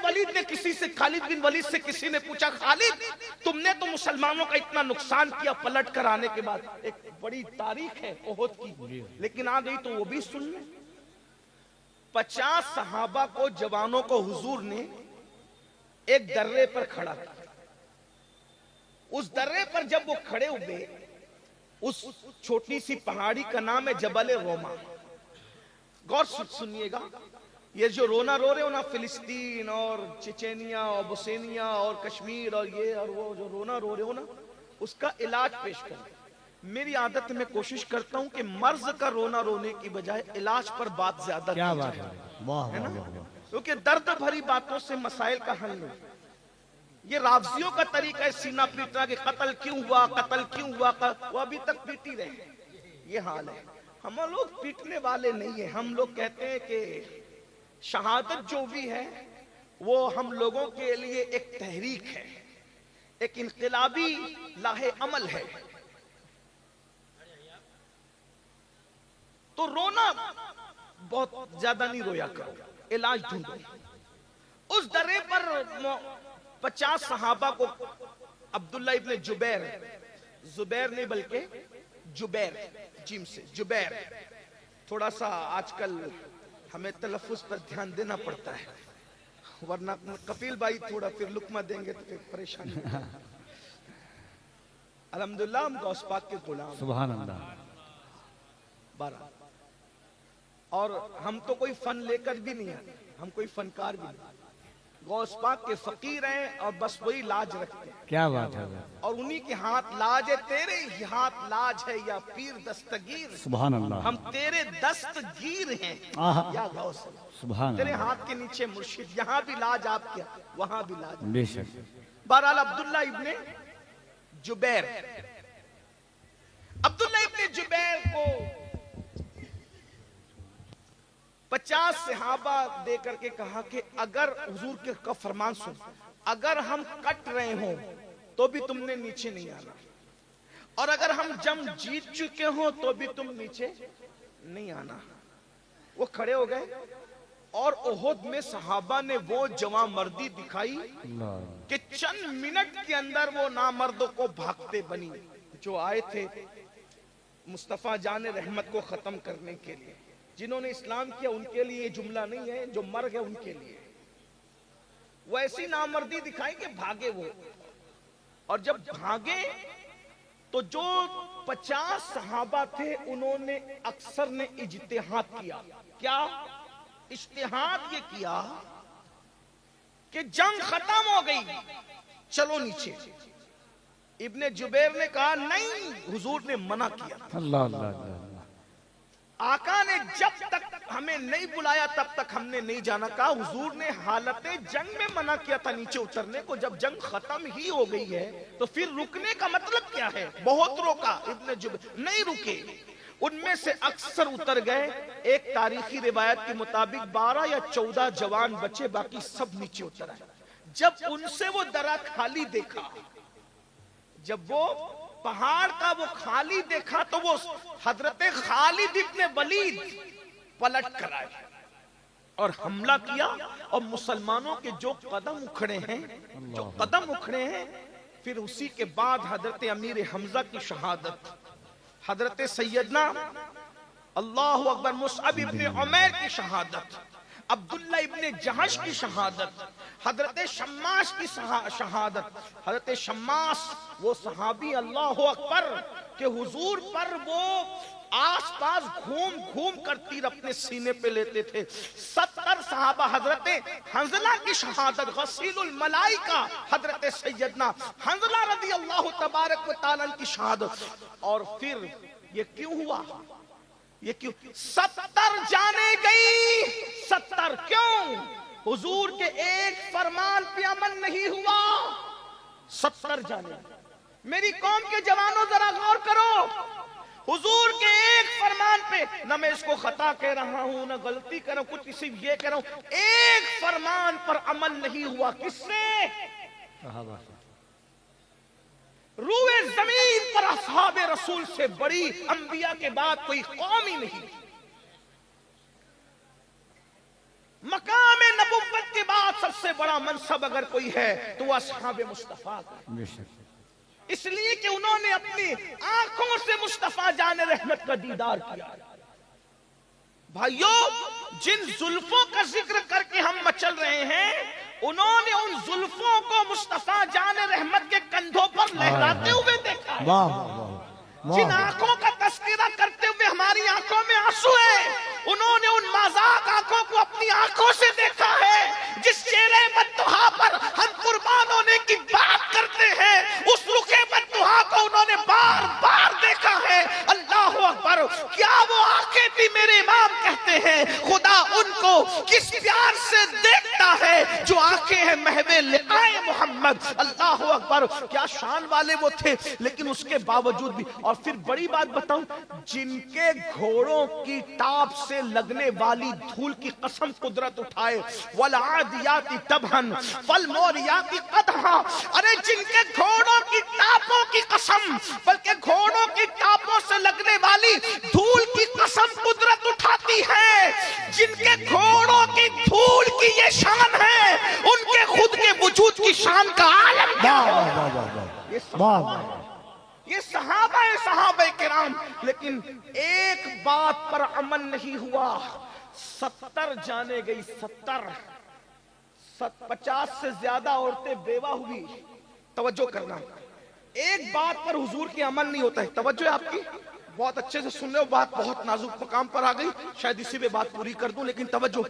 ولید سے کسی نے پوچھا، خالد تم نے تو مسلمانوں کا اتنا نقصان کیا پلٹ کر آنے کے بعد، ایک بڑی تاریخ ہے احد کی، لیکن آ گئی تو وہ بھی سن لیں۔ 50 صحابہ کو، جوانوں کو حضور نے ایک درے پر کھڑا کیا۔ اس درے پر جب وہ کھڑے ہوئے، اس چھوٹی سی پہاڑی کا نام ہے جبل روما۔ غور سنیے گا، یہ جو رونا رو رہے ہو نا، فلسطین اور چچینیا اور بوسنیا اور کشمیر اور یہ اور وہ جو رونا رو رہے ہو نا، اس کا علاج پیش کریں۔ میری عادت میں کوشش کرتا ہوں کہ مرض کا رونا رونے کی بجائے علاج پر بات زیادہ کیا کی بات جائے، ہے، واہ ہے نا؟ واہ واہ۔ کیونکہ درد بھری باتوں سے مسائل کا حل نہیں۔ یہ رافضیوں کا طریقہ ہے سینہ پیٹنا کہ قتل کیوں ہوا، قتل کیوں ہوا، وہ ابھی تک پیٹی رہے، یہ حال ہے۔ ہم لوگ پیٹنے والے نہیں ہیں، ہم لوگ کہتے ہیں کہ شہادت جو بھی ہے وہ ہم لوگوں کے لیے ایک تحریک ہے، ایک انقلابی لاہ عمل ہے۔ تو رونا بہت زیادہ نہیں رویا کرو، علاج ڈھونڈو۔ اس درے پر 50 صحابہ کو عبداللہ ابن زبیر نہیں بلکہ جبیر، جیم سے جبیر، تھوڑا سا آج کل ہمیں تلفظ پر دھیان دینا پڑتا ہے، ورنہ کفیل بھائی تھوڑا پھر لقمہ دیں گے تو پھر پریشانی۔ الحمدللہ ہم غوث پاک کے غلام، سبحان اللہ۔ 12، اور ہم تو کوئی فن لے کر بھی نہیں آتے، ہم کوئی فنکار بھی نہیں، غوث پاک کے فقیر ہیں اور بس وہی لاج رکھتے ہیں، کیا بات ہے، اور انہی کے ہاتھ لاج ہے، تیرے ہی ہاتھ لاج ہے یا پیر دستگیر، سبحان اللہ، ہم تیرے دستگیر ہیں آہا، یا غوث، سبحان تیرے اللہ، ہاتھ کے نیچے مرشد، یہاں بھی لاج آپ کیا، وہاں بھی لاج۔ بے شک۔ بہرحال عبداللہ ابن جبیر کو 50 صحابہ دے کر کے کہا کہ اگر حضور کا فرمان سن، اگر ہم کٹ رہے ہوں تو بھی تم نے نیچے نہیں آنا، اور اگر ہم جنگ جیت چکے ہوں تو بھی تم نیچے نہیں آنا۔ وہ کھڑے ہو گئے، اور احد میں صحابہ نے وہ جواں مردی دکھائی کہ چند منٹ کے اندر وہ نامردوں کو بھاگتے بنی جو آئے تھے مصطفیٰ جان رحمت کو ختم کرنے کے لیے۔ جنہوں نے اسلام کیا ان کے لیے یہ جملہ نہیں ہے، جو مر گئے ان کے لیے۔ وہ ایسی نامردی دکھائی کہ بھاگے وہ، اور جب بھاگے تو جو 50 صحابہ تھے انہوں نے اکثر نے اجتہاد کیا۔ کیا اجتہاد یہ کیا کہ جنگ ختم ہو گئی، چلو نیچے۔ ابن جبیر نے کہا نہیں، حضور نے منع کیا۔ اللہ اللہ اللہ۔ آقا نے جب تک ہمیں نہیں بلایا تب تک ہم نے نہیں جانا کہا۔ حضور نے حالت جنگ میں منع کیا تھا نیچے اترنے کو، جب جنگ ختم ہی ہو گئی ہے تو پھر رکنے کا مطلب کیا ہے؟ بہت روکا ابن جبیر، نہیں رکے۔ ان میں سے اکثر اتر گئے۔ ایک تاریخی روایت کے مطابق 12 یا 14 جوان بچے، باقی سب نیچے اتر آئے۔ جب ان سے وہ درہ خالی دیکھا، جب وہ پہاڑ کا وہ خالی دیکھا تو وہ حضرت خالد ابن ولید پلٹ کر آئے اور حملہ کیا، اور مسلمانوں کے جو قدم اکھڑے ہیں، پھر اسی کے بعد حضرت امیر حمزہ کی شہادت، حضرت سیدنا اللہ اکبر مصعب ابن عمیر کی شہادت، عبداللہ ابن جہش کی شہادت، حضرت شماس کی شہادت۔ حضرت شماس وہ صحابی اللہ اکبر کہ حضور پر وہ آس پاس گھوم گھوم کر تیر اپنے سینے پہ لیتے تھے. 70 صحابہ حضرت حنظلہ کی شہادت, غسیل الملائکہ حضرت سیدنا حنظلہ رضی اللہ تبارک و تعالیٰ کی شہادت. اور پھر یہ کیوں ہوا؟ یہ کیوں 70 جانے گئی؟ 70 کیوں؟ حضور کے ایک فرمان پہ عمل نہیں ہوا. 70 جانے. میری قوم کے جوانوں ذرا غور کرو, حضور کے ایک فرمان پہ, نہ میں اس کو خطا کہہ رہا ہوں نہ غلطی کر رہا ہوں, کچھ اسی یہ کہہ رہا ہوں, ایک فرمان پر عمل نہیں ہوا. کس سے؟ صحابہ سے. روئے زمین پر اصحاب رسول سے بڑی انبیاء کے بعد کوئی قوم ہی نہیں. مقام نبوت کے بعد سب سے بڑا منصب اگر کوئی ہے تو وہ اصحاب مصطفیٰ کا. بے شک. اس لیے کہ انہوں نے اپنی آنکھوں سے مصطفیٰ جان رحمت کا دیدار کیا. بھائیو, جن زلفوں کا ذکر کر کے ہم مچل رہے ہیں, انہوں نے ان زلفوں کو مصطفیٰ جان رحمت کے کندھوں پر لہراتے ہوئے دیکھا ہے. واہ واہ. جن آنکھوں کا تذکرہ کرتے ہوئے ہماری آنکھوں میں آنسو ہے, انہوں نے ان مذاق آنکھوں کو اپنی آنکھوں سے دیکھا ہے. جس چہرے بددعا پر ہم قربان ہونے کی بات کرتے ہیں, اس رخ بددعا کو انہوں نے بار بار دیکھا ہے. اللہ اکبر. کیا وہ آنکھیں بھی میرے امام کہتے ہیں خدا ان کو کس پیار سے دیکھتا ہے جو آنکھیں ہیں محو لقائے محمد. اللہ اکبر. کیا شان والے وہ تھے, لیکن اس کے باوجود بھی. اور پھر بڑی بات بتاؤں, جن کے گھوڑوں کی ٹاپ سے لگنے والی دھول کی قسم قدرت اٹھائے, والعادیات ضبحًا فالموریات قدحًا. ارے جن کے گھوڑوں کی ٹاپوں کی قسم, بلکہ گھوڑوں کی ٹاپوں سے لگنے والی دھول کی قسم قدرت اٹھاتی ہے. جن کے گھوڑوں کی دھول کی یہ شان ہے, ان کے خود کے وجود کی شان کا عالم کیا ہے؟ یہ صحابہ کرام. لیکن ایک بات پر عمل نہیں ہوا. 70 جانے گئی. 50 سے زیادہ عورتیں بیوہ ہوئی. توجہ کرنا, ایک بات پر حضور کی عمل نہیں ہوتا ہے. توجہ ہے آپ کی, بہت اچھے سے سن لو, بات بہت نازک مقام پر آ گئی, شاید اسی پہ بات پوری کر دوں, لیکن توجہ.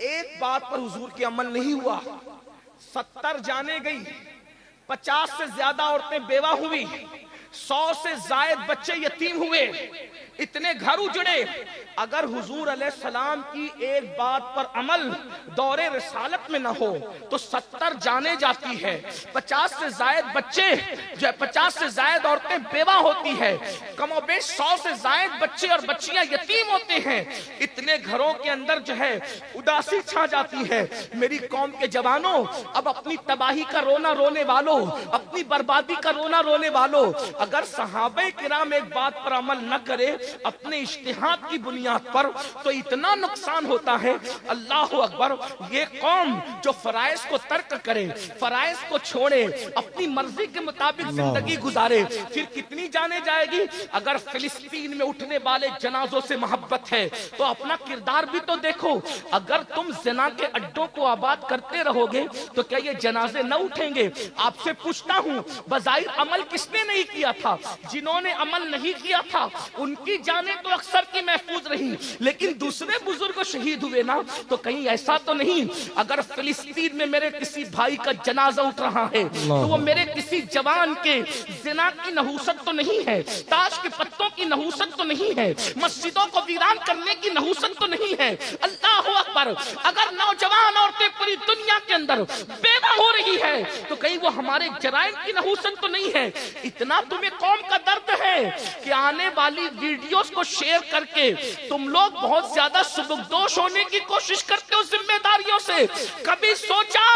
ایک بات پر حضور کی عمل نہیں ہوا. 70 جانے گئی, 50 سے زیادہ عورتیں بیوہ ہوئی, 100 سے زائد بچے یتیم ہوئے, اتنے گھر اجڑے. اگر حضور علیہ السلام کی ایک بات پر عمل دور رسالت میں نہ ہو تو 70 جانے جاتی ہے, 50 سے زائد بچے, 50 سے زائد عورتیں بیوہ ہوتی ہے, کم و بیش 100 سے زائد بچے اور بچیاں یتیم ہوتے ہیں. اتنے گھروں کے اندر جو ہے اداسی چھا جاتی ہے. میری قوم کے جوانوں, اب اپنی تباہی کا رونا رونے والوں, اپنی بربادی کا رونا رونے والوں, اگر صحابہ کرام ایک بات پر عمل نہ کرے اپنے اجتہاد کی بنیاد پر تو اتنا نقصان ہوتا ہے. اللہ اکبر. یہ قوم جو فرائض کو ترک کرے, فرائض کو چھوڑے, اپنی مرضی کے مطابق زندگی گزارے, پھر کتنی جانے جائے گی. اگر فلسطین میں اٹھنے والے جنازوں سے محبت ہے تو اپنا کردار بھی تو دیکھو. اگر تم زنا کے اڈوں کو آباد کرتے رہو گے تو کیا یہ جنازے نہ اٹھیں گے؟ آپ سے پوچھتا ہوں, بظاہر عمل کس نے نہیں کیا تھا؟ جنہوں نے عمل نہیں کیا تھا ان کی جانیں تو اکثر کی محفوظ رہی, لیکن دوسرے بزرگ شہید ہوئے نا. تو کہیں ایسا تو نہیں اگر فلسطین میں میرے کسی بھائی کا جنازہ اٹھ رہا ہے تو وہ میرے کسی جوان کے زنا کی نحوست تو نہیں ہے, تاش کے پتوں کی نحوست تو نہیں ہے, مسجدوں کو ویران کرنے کی نحوست تو نہیں ہے. اللہ اکبر. اگر نوجوان عورتیں پوری دنیا کے اندر بیوہ ہو رہی ہے تو کہیں وہ ہمارے جرائم کی نحوست تو نہیں ہے. اتنا تمہیں قوم کا درد ہے کہ آنے والی ویڈیوز کو شیئر کر کے تم لوگ بہت زیادہ سبکدوش ہونے کی کوشش کرتے ہو ذمہ داریوں سے. کبھی سوچا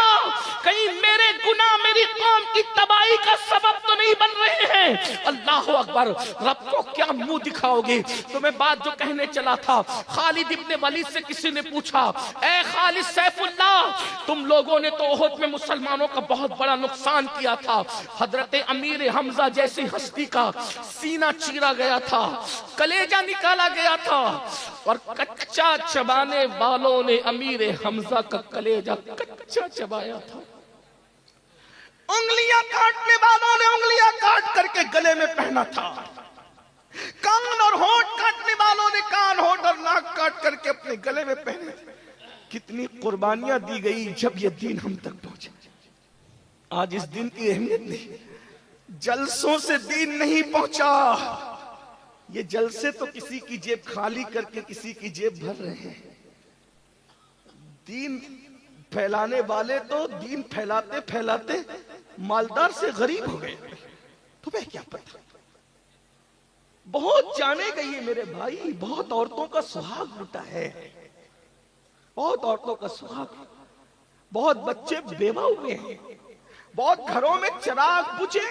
کہیں میرے گناہ میری قوم کی تباہی کا سبب تو نہیں بن رہے ہیں؟ اللہ اکبر. رب کو کیا منہ دکھاؤ گے؟ تو میں بات جو کہنے چلا تھا, خالد ابن ولید سے کسی نے پوچھا, اے خالد سیف اللہ, تم لوگوں نے تو احد میں مسلمانوں کا بہت بڑا نقصان کیا تھا, حضرت امیر حمزہ جیسی ہستی کا سینہ چیرا گیا تھا, کلیجہ نکالا گیا تھا, اور کچا چبانے والوں نے امیر حمزہ کا کلیجہ کچا چبایا تھا. انگلیاں کاٹنے والوں نے انگلیاں کاٹ کر کے گلے میں پہنا تھا, کان اور ہونٹ کاٹنے کاٹ کر کے اپنے گلے میں پہنے تھے. کتنی قربانیاں دی گئی جب یہ دین ہم تک پہنچا. آج اس دین کی اہمیت نہیں. جلسوں سے دین نہیں پہنچا. یہ جلسے تو کسی کی جیب خالی کر کے کسی کی جیب بھر رہے ہیں. دین پھیلانے والے تو دین پھیلاتے پھیلاتے مالدار سے غریب ہو گئے. تمہیں کیا پتا. بہت جانے گئی ہے میرے بھائی. بہت عورتوں کا سہاگ لٹا ہے. بہت عورتوں کا سہاگ. بہت بچے بیوہ ہوئے ہیں. بہت گھروں میں چراغ بجھے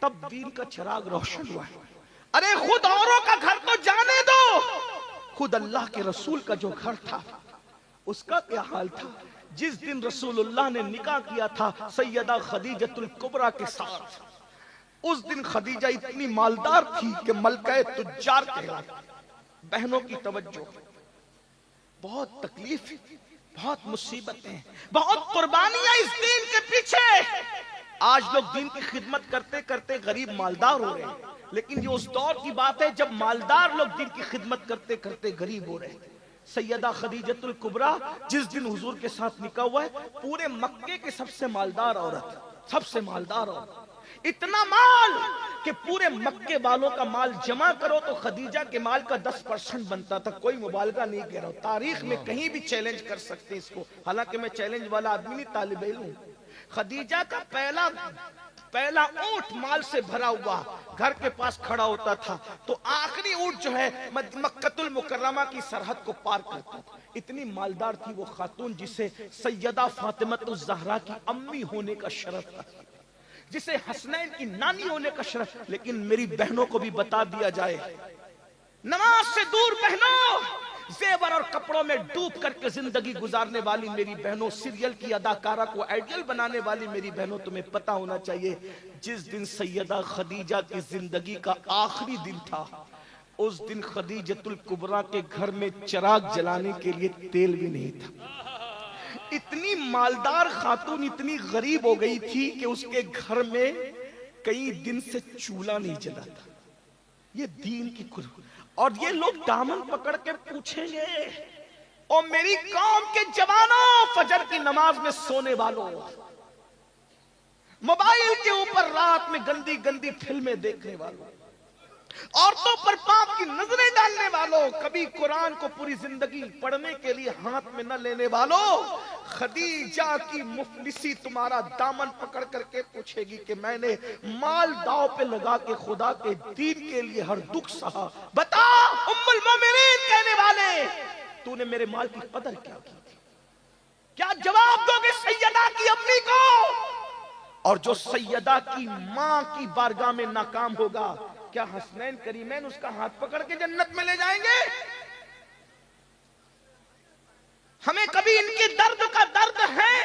تب دین کا چراغ روشن ہوا ہے. ارے خود اوروں کا گھر تو جانے دو. خود اللہ کے رسول کا جو گھر تھا اس کا کیا حال تھا. جس دن رسول اللہ نے نکاح کیا تھا سیدہ خدیجۃ الکبریٰ کے ساتھ, اس دن خدیجہ اتنی مالدار تھی کہ ملکہ تجار کہلاتی. بہنوں کی توجہ. بہت تکلیف, بہت مصیبتیں, بہت قربانیاں اس دین کے پیچھے. آج لوگ دین کی خدمت کرتے کرتے غریب مالدار ہو رہے ہیں, لیکن یہ اس دور کی بات ہے جب مالدار لوگ دین کی خدمت کرتے کرتے غریب ہو رہے ہیں. سیدہ خدیجۃ الکبریٰ جس دن حضور کے ساتھ نکاح ہوا ہے, پورے مکے کے سب سے مالدار عورت, سب سے مالدار عورت. اتنا مال کہ پورے مکے والوں کا مال جمع کرو تو خدیجہ کے مال کا 10% بنتا تھا. کوئی مبالغہ نہیں کہہ رہا ہوں, تاریخ میں کہیں بھی چیلنج کر سکتے اس کو, حالانکہ میں چیلنج والا آدمی نہیں, طالب علم ہوں. خدیجہ کا پہلا اونٹ مال سے بھرا ہوا گھر کے پاس کھڑا ہوتا تھا تو آخری اونٹ جو ہے مکۃ المکرمہ کی سرحد کو پار کرتا تھا. اتنی مالدار تھی وہ خاتون جسے سیدہ فاطمہ الزہرا کی امی ہونے کا شرف تھا, جسے حسنین کی نانی ہونے کا شرف. لیکن میری بہنوں کو بھی بتا دیا جائے, نماز سے دور بہنوں, زیور اور کپڑوں میں ڈوب کر کے زندگی گزارنے والی میری بہنوں, سیریل کی اداکارہ کو آئیڈیل بنانے والی میری بہنوں, تمہیں پتا ہونا چاہیے جس دن سیدہ خدیجہ کی زندگی کا آخری دن تھا, اس دن خدیجۃ الکبریٰ کے گھر میں چراغ جلانے کے لیے تیل بھی نہیں تھا. اتنی مالدار خاتون اتنی غریب ہو گئی تھی کہ اس کے گھر میں کئی دن سے چولہا نہیں جلا تھا. یہ دین کی قربانی. اور یہ لوگ دامن پکڑ کے پوچھیں گے, اور میری قوم کے جوانوں, فجر کی نماز میں سونے والوں, موبائل کے اوپر رات میں گندی گندی فلمیں دیکھنے والوں, عورتوں پر پاپ کی نظریں ڈالنے والوں, کبھی قرآن کو پوری زندگی پڑھنے کے لیے ہاتھ میں نہ لینے والوں, خدیجہ کی مفلسی تمہارا دامن پکڑ کر کے پوچھے گی کہ میں نے مال داؤ پہ لگا کے خدا کے دین کے لیے ہر دکھ سہا. بتا ام المومنین کہنے والے, تو نے میرے مال کی قدر کیا کی تھی؟ کیا جواب دو گے سیدہ کی امی کو؟ اور جو سیدہ کی ماں کی بارگاہ میں ناکام ہوگا, کیا حسنین کریمین اس کا ہاتھ پکڑ کے جنت میں لے جائیں گے؟ ہمیں کبھی ان کے درد کا درد ہے,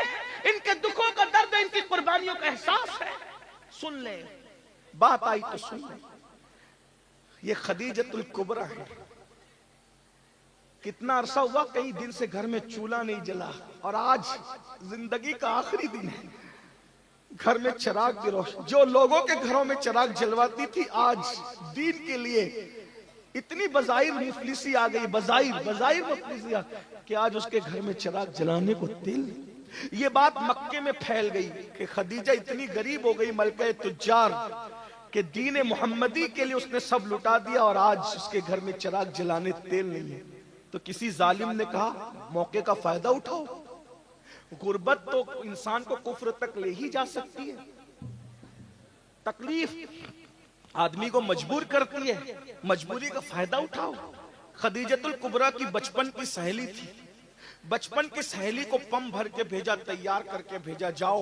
ان کے دکھوں کا درد, ان کی قربانیوں کا احساس ہے. سن لیں, بات آئی تو سن لیں. یہ خدیجۃ الکبریٰ ہے. کتنا عرصہ ہوا کئی دن سے گھر میں چولہا نہیں جلا, اور آج زندگی کا آخری دن ہے, گھر میں چراغ بھی روشن. جو لوگوں کے گھروں میں چراغ جلواتی تھی آج دین کے لیے اتنی بظاہر مفلسی آ گئی, بظاہر مفلسی آ کہ آج اس کے گھر میں چراغ جلانے کو تیل نہیں. یہ بات مکے میں پھیل گئی کہ خدیجہ اتنی غریب ہو گئی, ملکہ تجار, کہ دین محمدی کے لیے اس نے سب لٹا دیا, اور آج اس کے گھر میں چراغ جلانے تیل نہیں ہے. تو کسی ظالم نے کہا موقع کا فائدہ اٹھاؤ. غربت تو انسان کو کفر تک لے ہی جا سکتی ہے. تکلیف آدمی کو مجبور کرتی ہے, مجبوری کا فائدہ اٹھاؤ. خدیجۃ الکبریٰ کی بچپن کی سہیلی تھی, بچپن کی سہیلی کو پم بھر کے بھیجا, تیار کر کے بھیجا, جاؤ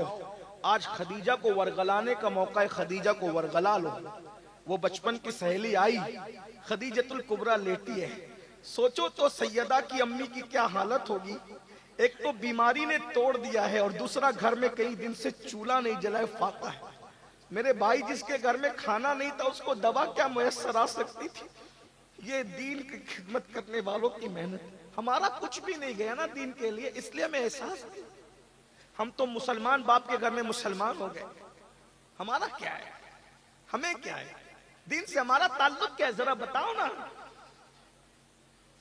آج خدیجہ کو ورغلانے کا موقع ہے, خدیجہ کو ورغلا لو. وہ بچپن کی سہیلی آئی, خدیجۃ الکبریٰ لیٹی ہے. سوچو تو سیدہ کی امی کی کیا حالت ہوگی. ایک تو بیماری نے توڑ دیا ہے, اور دوسرا گھر میں کئی دن سے چولہا نہیں جلا ہے, فاقہ ہے. میرے بھائی, جس کے گھر میں کھانا نہیں تھا اس کو دوا کیا میسر آ سکتی تھی؟ یہ دین کی خدمت کرنے والوں کی محنت. ہمارا کچھ بھی نہیں گیا نا دین کے لیے, اس لیے ہمیں احساس نہیں. ہم تو مسلمان باپ کے گھر میں مسلمان ہو گئے. ہمارا کیا ہے, ہمیں کیا ہے, دین سے ہمارا تعلق کیا ہے, ذرا بتاؤ نا.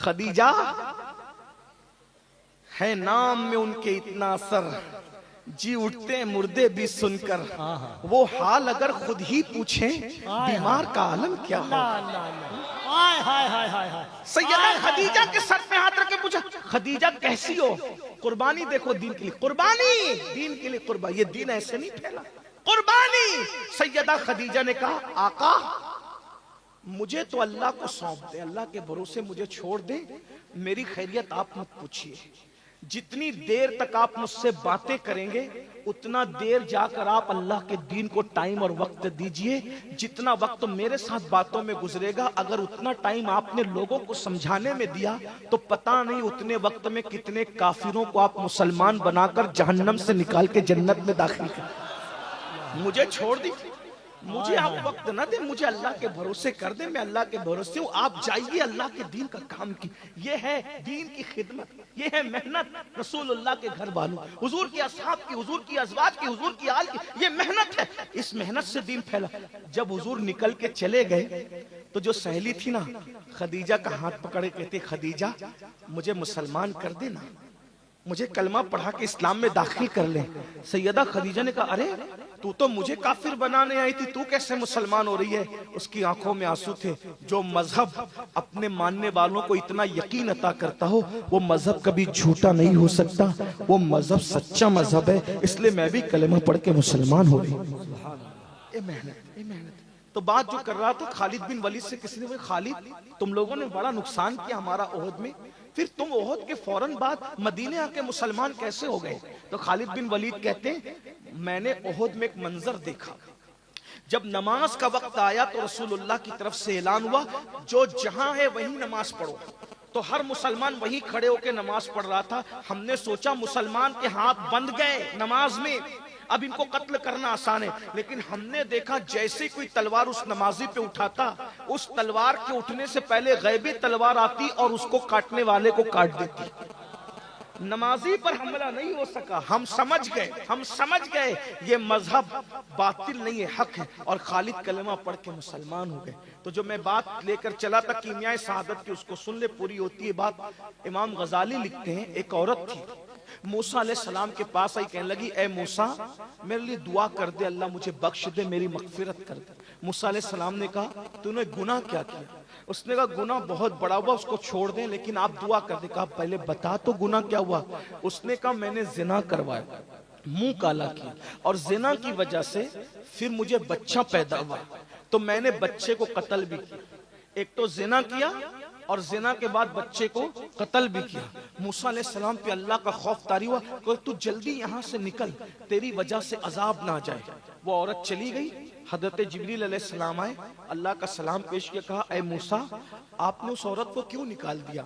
خدیجہ ہے نام میں ان کے اتنا اثر، جی اٹھتے ہیں مردے بھی سن کر، وہ حال اگر خود ہی پوچھیں بیمار کا عالم کیا ہو۔ سیدہ خدیجہ کے سر پہ ہاتھ رکھ کے پوچھا خدیجہ کیسی ہو؟ قربانی دیکھو دین کے لیے، قربانی دین کے لیے قربانی، یہ دین ایسے نہیں پھیلا، قربانی۔ سیدہ خدیجہ نے کہا آقا مجھے تو اللہ کو سونپ دیں، اللہ کے بھروسے مجھے چھوڑ دیں، میری خیریت آپ مت پوچھیے، جتنی دیر تک آپ مجھ سے باتیں کریں گے اتنا دیر جا کر آپ اللہ کے دین کو ٹائم اور وقت دیجئے، جتنا وقت میرے ساتھ باتوں میں گزرے گا اگر اتنا ٹائم آپ نے لوگوں کو سمجھانے میں دیا تو پتہ نہیں اتنے وقت میں کتنے کافروں کو آپ مسلمان بنا کر جہنم سے نکال کے جنت میں داخل کر۔ مجھے چھوڑ دی، مجھے آپ وقت نہ دیں، مجھے اللہ کے بھروسے کر دیں، میں اللہ کے بھروسے ہوں، آپ جائیے اللہ کے دین کا کام کی۔ یہ ہے دین کی خدمت، یہ ہے محنت رسول اللہ کے گھر والوں، حضور کی اصحاب کی، حضور کی ازواج کی، حضور کی آل کی، یہ محنت ہے، اس محنت سے دین پھیلا۔ جب حضور نکل کے چلے گئے تو جو سہیلی تھی نا خدیجہ کا ہاتھ پکڑے کہتے خدیجہ مجھے مسلمان کر دینا، مجھے کلمہ پڑھا کے اسلام میں داخل کر لیں۔ سیدہ خدیجہ نے کہا ارے تو مجھے کافر بنانے آئی تھی، تو کیسے مسلمان ہو رہی ہے؟ اس کی آنکھوں میں آنسو تھے۔ جو مذہب اپنے ماننے والوں کو اتنا یقین عطا کرتا ہو وہ مذہب کبھی جھوٹا نہیں ہو سکتا، وہ مذہب سچا مذہب ہے، اس لیے میں بھی کلمہ پڑھ کے مسلمان ہو گئی۔ اے محنت، اے محنت۔ تو بات جو کر رہا تھا خالد بن ولید سے، کسی نے کہا خالد تم لوگوں نے بڑا نقصان کیا ہمارا احد میں، پھر تم احد کے فوراً بعد مدینے آ کے مسلمان کیسے ہو گئے؟ تو خالد بن ولید کہتے ہیں میں نے احد میں ایک منظر دیکھا، جب نماز کا وقت آیا تو رسول اللہ کی طرف سے اعلان ہوا جو جہاں ہے وہیں نماز پڑھو، تو ہر مسلمان وہیں کھڑے ہو کے نماز پڑھ رہا تھا۔ ہم نے سوچا مسلمان کے ہاتھ بند گئے نماز میں، اب ان کو قتل کرنا آسان ہے، لیکن ہم نے دیکھا جیسے کوئی تلوار اس نمازی پہ اٹھاتا اس تلوار کے اٹھنے سے پہلے غیبی تلوار آتی اور اس کو کاٹنے والے کو کاٹ دیتی۔ نمازی پر حملہ نہیں ہو سکا، ہم سمجھ گئے یہ مذہب باطل نہیں ہے، حق ہے، اور خالد کلمہ پڑھ کے مسلمان ہو گئے۔ تو جو میں بات لے کر چلا تھا کیمیائے سعادت کی، اس کو سن لے، پوری ہوتی ہے بات۔ امام غزالی لکھتے ہیں ایک عورت تھی موسیٰ علیہ السلام کے پاس آئی، کہنے لگی اے موسیٰ میرے لیے دعا کر دے، اللہ مجھے بخش دے، میری مغفرت کر دے۔ موسیٰ علیہ السلام نے کہا تو نے گناہ کیا کیا؟ اس نے کہا گناہ بہت بڑا ہوا، اس کو چھوڑ دیں لیکن آپ دعا کر دیں۔ کہا پہلے بتا تو گناہ کیا ہوا؟ اس نے کہا میں نے زنا کروایا، منہ کالا کیا، اور زنا کی وجہ سے پھر مجھے بچہ پیدا ہوا تو میں نے بچے کو قتل بھی کیا۔ ایک تو زنا کیا اور زنا کے بعد بچے کو قتل بھی کیا۔ موسیٰ علیہ السلام پہ اللہ کا خوف طاری ہوا کہ تو جلدی یہاں سے نکل، تیری وجہ سے عذاب نہ جائے۔ وہ عورت چلی گئی، حضرت جبریل علیہ السلام آئے، اللہ کا سلام پیش کیا، کہا اے موسیٰ آپ نے اس عورت کو کیوں نکال دیا؟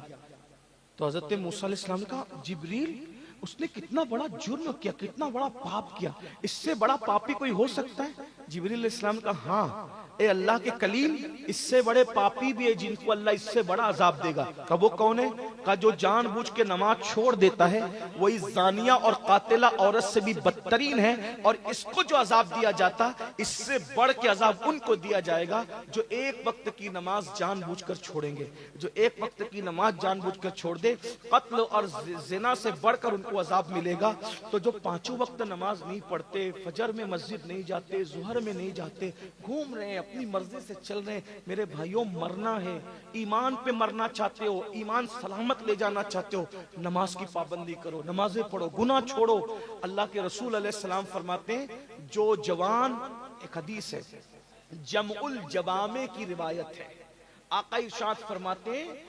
تو حضرت موسیٰ علیہ السلام نے کہا جبریل اس نے کتنا بڑا جرم کیا، کتنا بڑا پاپ کیا، اس سے بڑا پاپی کوئی ہو سکتا ہے؟ جبریل علیہ السلام نے کہا ہاں اے اللہ کے کلیم اس سے بڑے پاپی بھی ہے جن کو اللہ اس سے بڑا عذاب دے گا۔ کہا وہ کون ہے؟ کہا جو جان بوجھ کے نماز چھوڑ دیتا ہے، وہی زانیہ اور قاتلہ عورت سے بھی بدترین ہے، اور اس کو جو عذاب دیا جاتا اس سے بڑھ کے عذاب ان کو دیا جائے گا جو ایک وقت کی نماز جان بوجھ کر چھوڑیں گے۔ جو ایک وقت کی نماز جان بوجھ کر چھوڑ دے، قتل اور زنا سے بڑھ کر ان کو عذاب ملے گا۔ تو جو پانچوں وقت نماز نہیں پڑھتے، فجر میں مسجد نہیں جاتے، ظہر میں نہیں جاتے، گھوم رہے ہیں اپنی مرضی سے چل رہے ہیں، میرے بھائیوں مرنا ہے، ایمان پہ مرنا چاہتے ہو، ایمان سلامت لے جانا چاہتے ہو، نماز کی پابندی کرو، نمازیں پڑھو، گناہ چھوڑو۔ اللہ کے رسول علیہ السلام فرماتے ہیں جو جوان، ایک حدیث ہے جمع الجوامع کی روایت ہے، آقا ارشاد فرماتے ہیں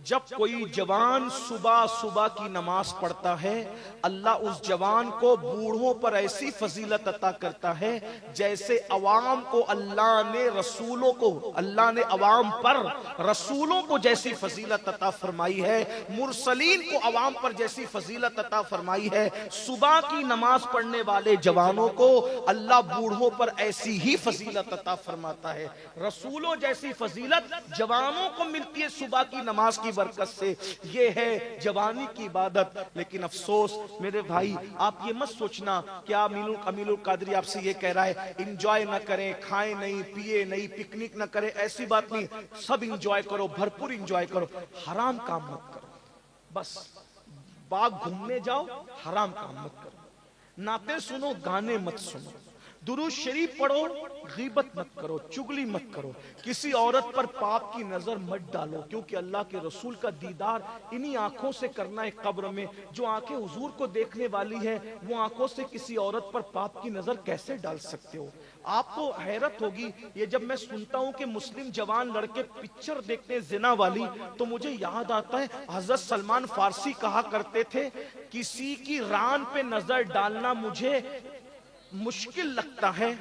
جب کوئی جوان صبح صبح کی نماز پڑھتا ہے اللہ اس جوان کو بوڑھوں پر ایسی فضیلت عطا کرتا ہے جیسے عوام کو اللہ نے رسولوں کو، اللہ نے عوام پر رسولوں کو جیسی فضیلت عطا فرمائی ہے، مرسلین کو عوام پر جیسی فضیلت عطا فرمائی ہے، صبح کی نماز پڑھنے والے جوانوں کو اللہ بوڑھوں پر ایسی ہی فضیلت عطا فرماتا ہے۔ رسولوں جیسی فضیلت جوانوں کو ملتی ہے صبح کی نماز کی کی برکت سے. یہ ہے جوانی کی عبادت. لیکن افسوس میرے بھائی، آپ یہ مت سوچنا کہ امین القادری آپ سے یہ کہہ رہا ہے انجوائے نہ کریں، کھائیں نہیں، پیے نہیں، پکنک نہ کریں. ایسی بات نہیں، سب انجوائے کرو، بھرپور انجوائے کرو. حرام کام مت کرو. بس باغ گھومنے جاؤ، حرام کام مت کرو. نعتیں سنو، گانے مت سنو. درود شریف پڑھو، غیبت مت کرو، چگلی مت کرو. کسی عورت پر پاپ کی نظر مت ڈالو، کیونکہ اللہ کے رسول کا دیدار انہی آنکھوں سے کرنا ہے قبر میں. جو آنکھیں حضور کو دیکھنے والی ہے، وہ آنکھوں سے کسی عورت پر پاپ کی نظر کیسے ڈال سکتے ہو؟ آپ کو حیرت ہوگی یہ جب میں سنتا ہوں کہ مسلم جوان لڑکے پکچر دیکھتے زنا والی، تو مجھے یاد آتا ہے حضرت سلمان فارسی کہا کرتے تھے کسی کی ران پہ نظر ڈالنا مجھے مشکل لگتا ہے،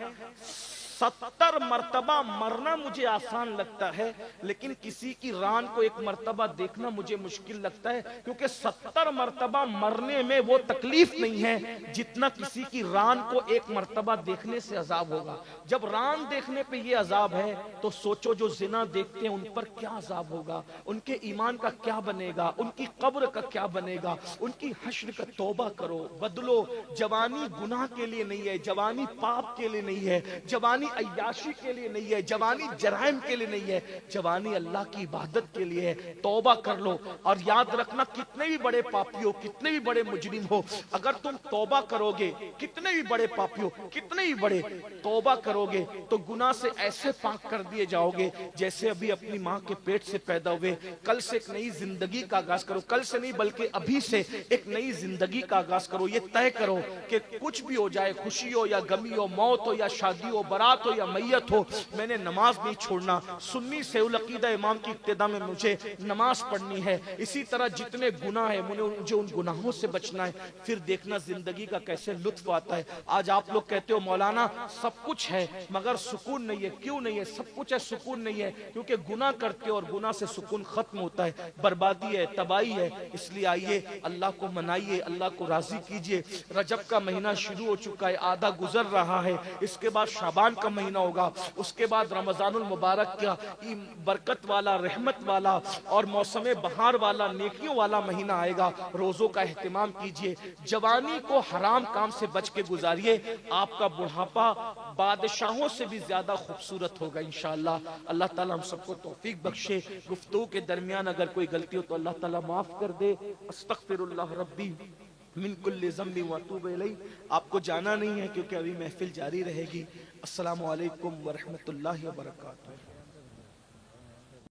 70 مرتبہ مرنا مجھے آسان لگتا ہے، لیکن کسی کی ران کو ایک مرتبہ دیکھنا مجھے مشکل لگتا ہے، کیونکہ 70 مرتبہ مرنے میں وہ تکلیف نہیں ہے جتنا کسی کی ران کو ایک مرتبہ دیکھنے سے عذاب ہوگا. جب ران دیکھنے پہ یہ عذاب ہے تو سوچو جو زنا دیکھتے ہیں ان پر کیا عذاب ہوگا، ان کے ایمان کا کیا بنے گا، ان کی قبر کا کیا بنے گا، ان کی حشر کا. توبہ کرو، بدلو. جوانی گناہ کے لیے نہیں ہے، جوانی پاپ کے لیے نہیں ہے، جوانی عیاشی کے لیے نہیں ہے، جوانی جرائم کے لیے نہیں ہے، جوانی اللہ کی عبادت کے لیے ہے. توبہ کر لو. اور یاد رکھنا کتنے بھی بڑے پاپی ہو، کتنے بھی بڑے مجرم ہو، اگر تم توبہ کرو گے، کتنے بھی بڑے پاپی ہو، کتنے بھی بڑے، توبہ کرو گے تو گناہ سے ایسے پاک کر دیے جاؤ گے جیسے ابھی اپنی ماں کے پیٹ سے پیدا ہوئے. کل سے ایک نئی زندگی کا آغاز کرو. کل سے نہیں بلکہ ابھی سے ایک نئی زندگی کا آغاز کرو. یہ طے کرو کہ کچھ بھی ہو جائے، خوشی ہو یا غمی ہو، موت ہو یا شادی ہو، برات ہو یا میت ہو، میں نے نماز نہیں چھوڑنا. سنی سے العقیدہ امام کی ابتدا میں مجھے نماز پڑھنی ہے. اسی طرح جتنے گناہ ہیں مجھے ان گناہوں سے بچنا ہے. پھر دیکھنا زندگی کا کیسے لطف آتا ہے. آج آپ لوگ کہتے ہو مولانا سب کچھ ہے مگر سکون نہیں ہے. کیوں نہیں ہے؟ سب کچھ ہے، سکون نہیں ہے کیونکہ گناہ کرتے ہو اور گناہ سے سکون ختم ہوتا ہے، بربادی ہے، تباہی ہے. اس لیے آئیے اللہ کو منائیے، اللہ کو راضی کیجئے. رجب کا مہینہ شروع ہو چکا ہے، آدھا گزر رہا ہے. اس کے بعد شعبان کا مہینہ ہوگا، اس کے بعد رمضان المبارک کا برکت والا، رحمت والا اور موسم بہار والا، نیکیوں والا مہینہ آئے گا. روزوں کا اہتمام کیجئے. جوانی کو حرام کام سے بچ کے گزاریے. آپ کا بڑھاپا بادشاہوں سے بھی زیادہ خوبصورت ہوگا انشاءاللہ. اللہ تعالیٰ ہم سب کو توفیق بخشے. گفتگو کے درمیان اگر کوئی غلطی ہو تو اللہ تعالیٰ معاف کر دے. استغفر اللہ ربی من کل ذنب واتوب الیہ. آپ کو جانا نہیں ہے کیونکہ ابھی محفل جاری رہے گی. السلام علیکم ورحمۃ اللہ وبرکاتہ.